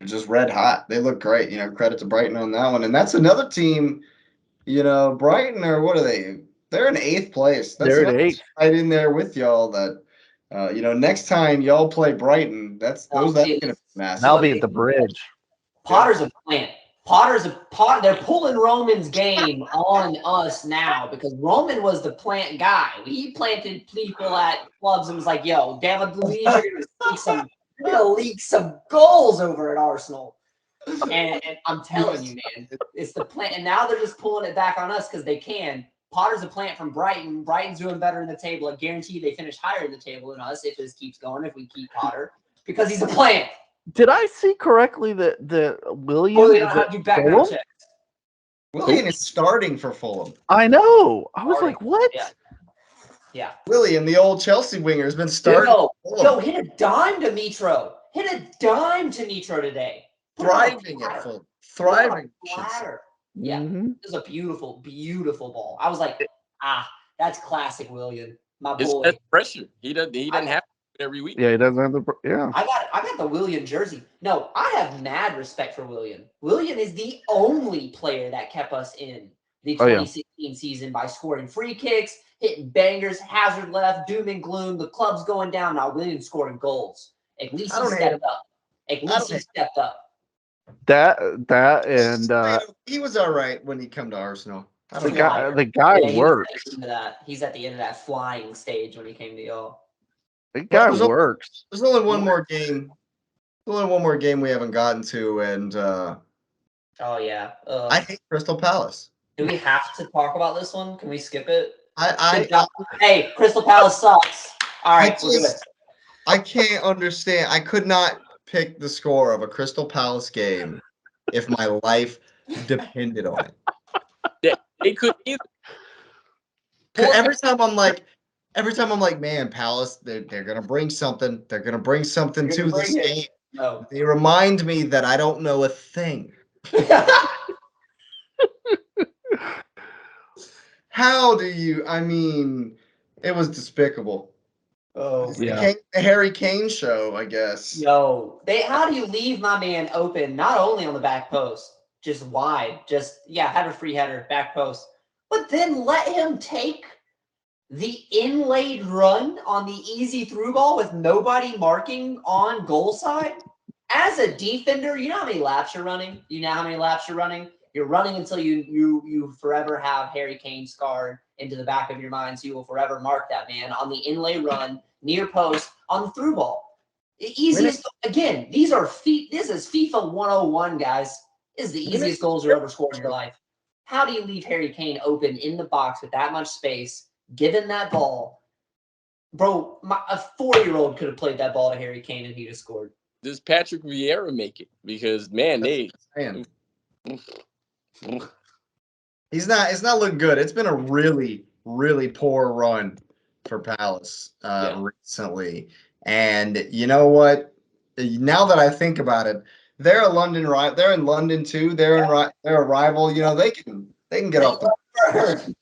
just red hot. They look great. Credit to Brighton on that one. And that's another team. Brighton, or what are they? They're in 8th place. They're in 8th, right in there with y'all. That next time y'all play Brighton, that's going to be massive. That'll be at the Bridge. Potter's a plant. They're pulling Roman's game on us now because Roman was the plant guy. He planted people at clubs and was like, "Yo, David Luiz, you're gonna leak some goals over at Arsenal." And I'm telling you, man, it's the plant. And now they're just pulling it back on us because they can. Potter's a plant from Brighton. Brighton's doing better in the table. I guarantee they finish higher in the table than us if this keeps going. If we keep Potter, because he's a plant. Did I see correctly that William Fulham? William is starting for Fulham. I know. I was like, what? Yeah. William, the old Chelsea winger, has been starting. Yo, hit a dime to Mitro. Today. Thriving at Fulham. Thriving. Yeah. Mm-hmm. It was a beautiful, beautiful ball. I was like, that's classic William. My boy. It's pressure. He doesn't have. every week. Yeah, he doesn't have the. Yeah. I got the Willian jersey. No, I have mad respect for Willian. Willian is the only player that kept us in the Oh, yeah. 2016 season by scoring free kicks, hitting bangers, hazard left, doom and gloom. The club's going down now. Willian scoring goals. At least I he don't hate stepped him. up. At I least don't he hate stepped up. That and He was all right when he come to Arsenal. I the don't guy know. the guy Yeah, works. He's at the end of that flying stage when he came to y'all. The Well, guy there's only- works. There's only one more game. There's only one more game we haven't gotten to, and Oh yeah. I hate Crystal Palace. Do we have to talk about this one? Can we skip it? I Hey, Crystal Palace sucks. All right, we're good. I can't understand. I could not pick the score of a Crystal Palace game if my life depended on it. They couldn't either. 'Cause every time I'm like, man, Palace, they're gonna bring something. They're gonna bring something You're to gonna this bring it. game. No. They remind me that I don't know a thing. How do you? I mean, it was despicable. Oh It's Yeah. the Harry Kane show, I guess. Yo, how do you leave my man open, not only on the back post, just wide, have a free header, back post, but then let him take the inlaid run on the easy through ball with nobody marking on goal side? As a defender, you know how many laps you're running? You're running until you forever have Harry Kane scarred into the back of your mind, so you will forever mark that man on the inlay run, near post, on the through ball. The easiest, again, this is FIFA 101, guys. This is the easiest goals you ever scored in your life. How do you leave Harry Kane open in the box with that much space, given that ball? Bro, a 4-year-old could have played that ball to Harry Kane and he'd have scored. Does Patrick Vieira make it? Because man, It's not looking good. It's been a really, really poor run for Palace recently. And you know what? Now that I think about it, they're a London rival. They're in London too. They're a rival. You know, they can get off the.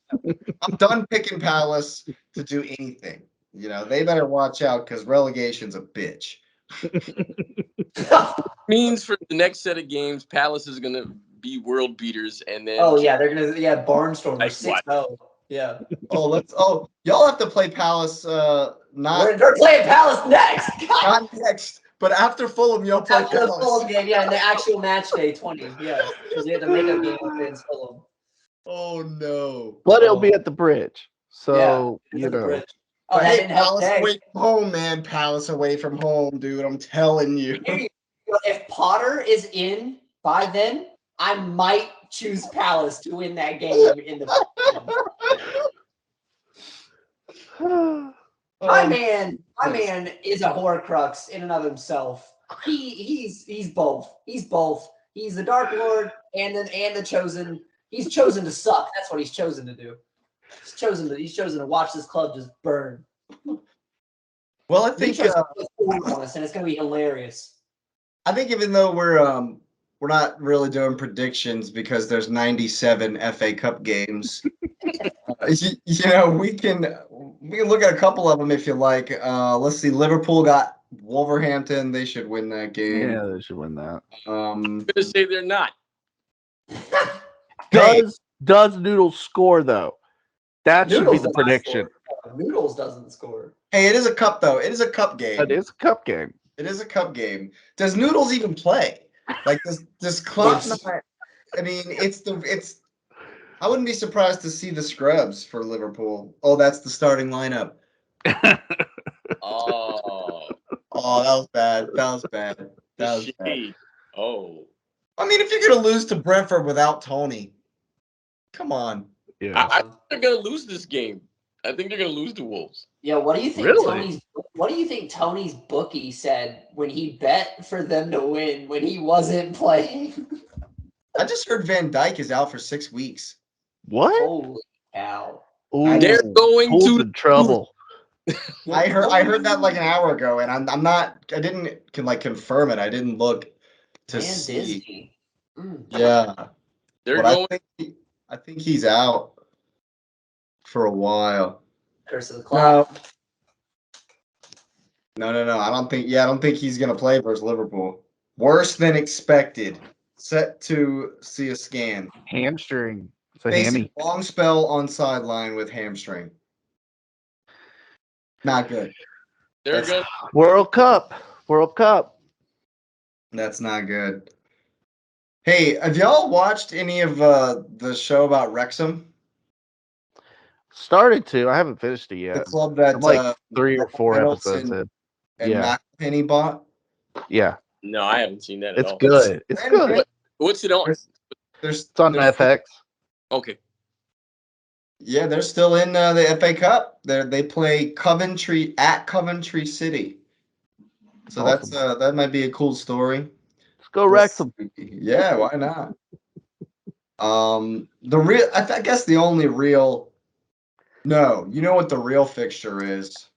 I'm done picking Palace to do anything. You know, they better watch out because relegation's a bitch. means for the next set of games, Palace is gonna be world beaters, and then they're gonna Barnstormers Like what? 6-0. Yeah. Y'all have to play Palace not They're playing Palace next. not next, but after Fulham, y'all play After the Palace. Fulham game, in the actual match day 20. Yeah. Because we had the makeup game against Fulham. Oh no. But it'll be at the bridge. So It's at the Bridge. Oh, that hey, didn't help Palace today. away from home, man. Palace away from home, dude. I'm telling you. If Potter is in by then, I might choose Palace to win that game in the. My man is a Horcrux in and of himself. He's both. He's both. He's the Dark Lord and the chosen. He's chosen to suck. That's what he's chosen to do. He's chosen to watch this club just burn. Well, I think and it's gonna be hilarious. I think even though we're not really doing predictions because there's 97 FA Cup games. You know, we can look at a couple of them if you like. Let's see. Liverpool got Wolverhampton. They should win that game. Yeah, they should win that. I'm gonna say they're not. Does Noodles score though? That should be the prediction. Noodles doesn't score. Hey, it is a cup though. It is a cup game. It is a cup game. It is a cup game. Does Noodles even play? Like does Klopp not? I mean, it's. I wouldn't be surprised to see the scrubs for Liverpool. Oh, that's the starting lineup. Oh, that was bad. That was bad. That was bad. Oh, I mean, if you're gonna lose to Brentford without Tony, come on. Yeah. I think they're gonna lose this game. I think they're gonna lose to Wolves. Yeah, what do you think Really? Tony's bookie said when he bet for them to win when he wasn't playing? I just heard Van Dijk is out for 6 weeks. What? Holy cow. Ooh, They're going Pool's to in trouble. I heard that like an hour ago, and I didn't confirm it. I didn't look to see. Disney. Yeah, They're but going. I think he's out for a while. Curse of the Cloud. No. I don't think he's gonna play versus Liverpool. Worse than expected. Set to see a scan. Hamstring. It's a Facing hammy. long spell on sideline with hamstring. Not good. They're That's good. World Cup. World Cup. that's not good. Hey, have y'all watched any of the show about Wrexham? Started to. I haven't finished it The yet. club I'm that like 3 or 4 Reynolds episodes in. and Yeah. McElhenney bought. Yeah. No, I haven't seen that at It's all. good. It's brand new. good. What's it on? There's It's on there's FX. Okay. Yeah, they're still in the FA Cup. They play Coventry at Coventry City. So Awesome. that might be a cool story. Let's go Wrexham. Yeah, why not? I guess the only real no, you know what the real fixture is?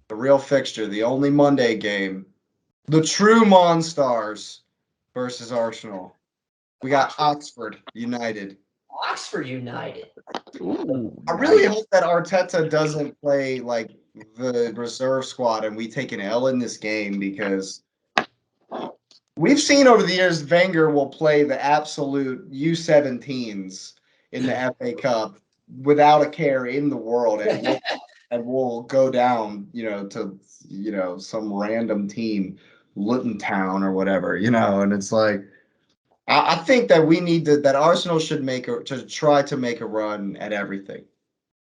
The real fixture, the only Monday game, the true Monstars versus Arsenal. We got Oxford United. Oxford United. Ooh, I really nice. hope that Arteta doesn't play like the reserve squad and we take an L in this game because we've seen over the years Wenger will play the absolute U17s in the FA Cup without a care in the world and we'll go down, to some random team, Luton Town or whatever, and it's like I think that that Arsenal should try to make a run at everything.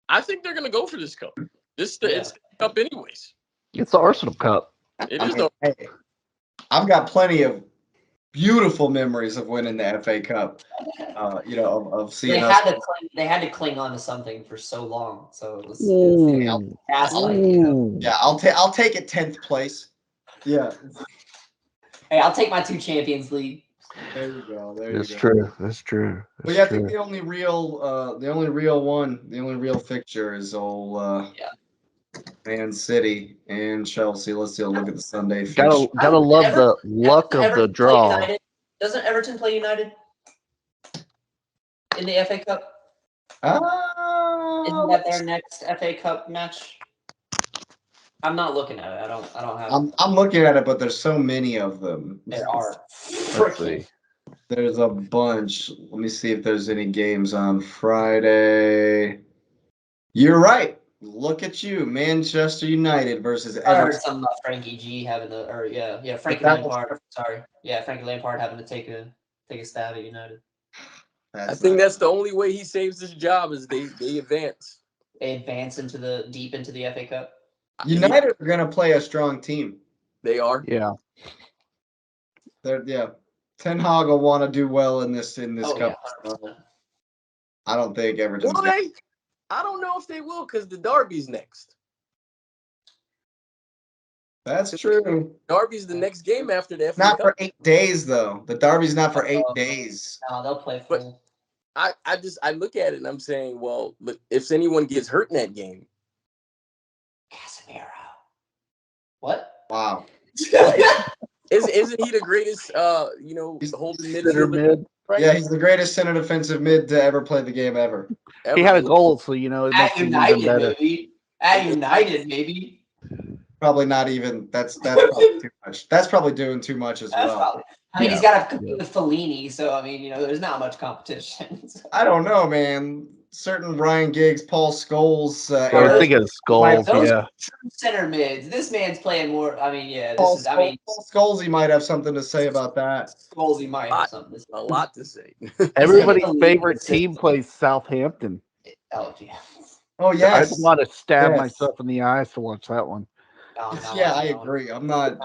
I think they're gonna go for this cup. It's Yeah. the cup anyways. It's the Arsenal Cup. It is Hey, I've got plenty of beautiful memories of winning the FA Cup. Of seeing us. They had to cling on to something for so long. So it was Ooh. gaslight. Yeah, I'll take it 10th place. Yeah, Hey, I'll take my 2 Champions League. there you go. That's true. That's true. But yeah, I think the only real fixture is old Man City and Chelsea. Let's see. Look at the Sunday fixture. Gotta love the luck of the draw. Doesn't Everton play United in the FA Cup? Isn't that their next FA Cup match? I'm not looking at it. I don't have. I'm looking at it, but there's so many of them. There are. Let's see. There's a bunch. Let me see if there's any games on Friday. You're right. Look at you, Manchester United versus I heard Everton. something about Frankie G having to, Frankie Lampard. Sorry, Frankie Lampard having to take a stab at United. I think that's the only way he saves his job is they advance. They advance deep into the FA Cup. United are going to play a strong team. They are. Yeah. Ten Hag will want to do well in this cup. Yeah, I don't think Everton's Will they? I don't know if they will because the Derby's next. That's true. Derby's the next game after the FA Not Cup. for 8 days though. The Derby's not for 8 days. No, they'll play full. I look at it and I'm saying, well, if anyone gets hurt in that game, Casemiro. What? Wow. isn't he the greatest? He's holding midfielder. Mid. Right? Yeah, he's the greatest center defensive mid to ever play the game ever. He had a goal, so it makes him even better. At United, maybe. Probably not even. That's probably too much. That's probably doing too much as well. He's got to compete with Fellini, so there's not much competition. I don't know, man. Certain Ryan Giggs, Paul Scholes. I was thinking of Skulls, those yeah. Center mids. This man's playing more. Paul Scholes might have something to say about that. Scholes might have something to say. A lot to say. Everybody's favorite team plays Southampton. Oh, yeah. Oh, yes. I just want to stab myself in the eyes to watch that one. Yeah, I agree. I'm not.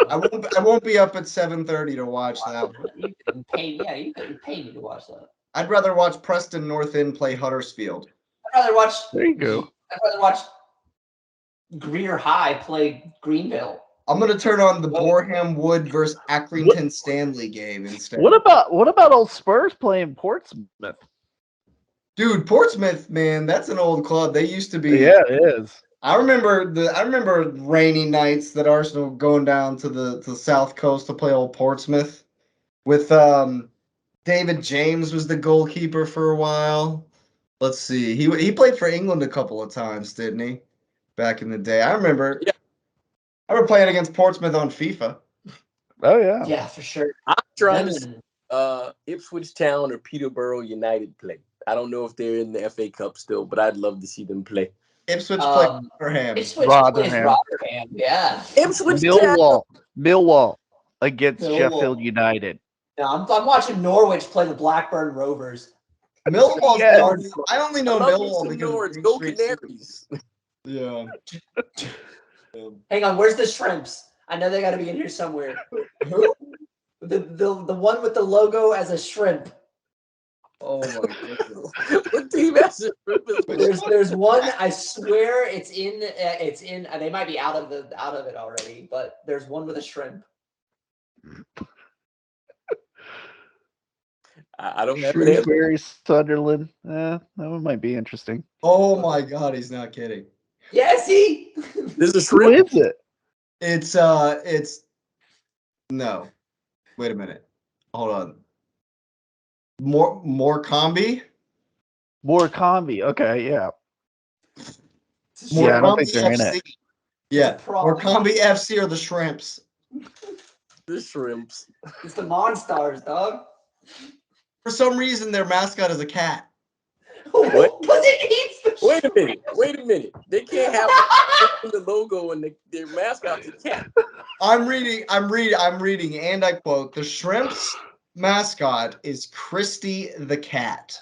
I won't be up at 7:30 to watch that one. You couldn't pay me to watch that. I'd rather watch Preston North End play Huddersfield. There you go. I'd rather watch Greener High play Greenville. I'm gonna turn on the Boreham Wood versus Accrington Stanley game instead. What about old Spurs playing Portsmouth? Dude, Portsmouth, man, that's an old club. They used to be. Yeah, it is. I remember rainy nights that Arsenal going down to the South Coast to play old Portsmouth with David James was the goalkeeper for a while. Let's see. He played for England a couple of times, didn't he? Back in the day. I remember. Yeah. I remember playing against Portsmouth on FIFA. Oh yeah. Yeah, for sure. I'm trying to Them see and- Ipswich Town or Peterborough United play. I don't know if they're in the FA Cup still, but I'd love to see them play. Ipswich played Um, Rotherham. Ipswich plays Rotherham. Rotterdam. Yeah. Ipswich Town. Millwall against Millwall. Sheffield United. Now I'm watching Norwich play the Blackburn Rovers. Millwall's Yeah. I only know I love me Millwall some because of Norwich. Green Go Street Canaries. Yeah. Hang on, where's the shrimps? I know they got to be in here somewhere. Who? The one with the logo as a shrimp. Oh my goodness. What team has it? There's one. I swear it's in. They might be out of it already, but there's one with a shrimp. I don't have an answer. Shrewsbury, Sunderland. That one might be interesting. Oh my God, he's not kidding. Yeah, see. This is Who shrimp. is it? It's no. Wait a minute. Hold on. More combi? Morecambe. Okay, yeah. More Yeah, I don't combi think they're in it. FC. Yeah. More problem. combi FC or the Shrimps. The shrimps. It's the Monstars, dog. For some reason their mascot is a cat. What? Because it eats the Wait a minute. Wait a minute. They can't have the logo and their mascot's a cat. I'm reading, and I quote, the Shrimps mascot is Christy the cat.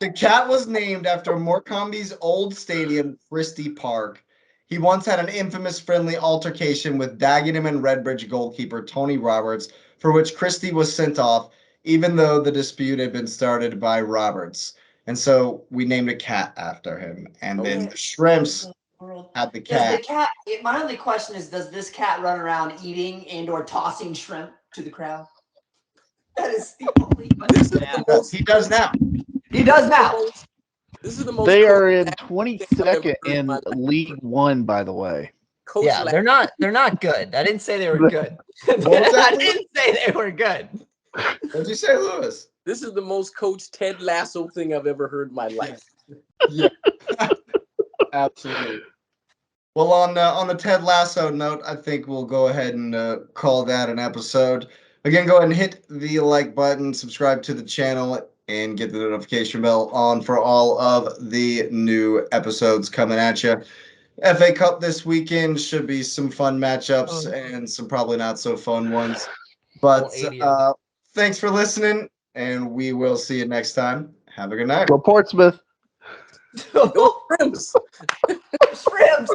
The cat was named after Morecambe's old stadium, Christie Park. He once had an infamous friendly altercation with Dagenham and Redbridge goalkeeper Tony Roberts, for which Christie was sent off, even though the dispute had been started by Roberts. And so we named a cat after him. And then Okay. the Shrimps had the Does the cat. cat? My only question is, does this cat run around eating and/or tossing shrimp to the crowd? That is the only This question. is the most. He does now. He does now. This is the most. They are in coach thing I've ever 22nd heard in in my life. League One, by the way. Coach Yeah, Lack- they're not. They're not good. I didn't say they were good. What was that? I didn't say they were good. What'd you say, Lewis? This is the most Coach Ted Lasso thing I've ever heard in my life. Yeah. Absolutely. Well, on the Ted Lasso note, I think we'll go ahead and call that an episode. Again, go ahead and hit the like button, subscribe to the channel, and get the notification bell on for all of the new episodes coming at you. FA Cup this weekend should be some fun matchups and some probably not so fun ones. But thanks for listening, and we will see you next time. Have a good night. Go Portsmouth. Go Shrimps. Shrimps.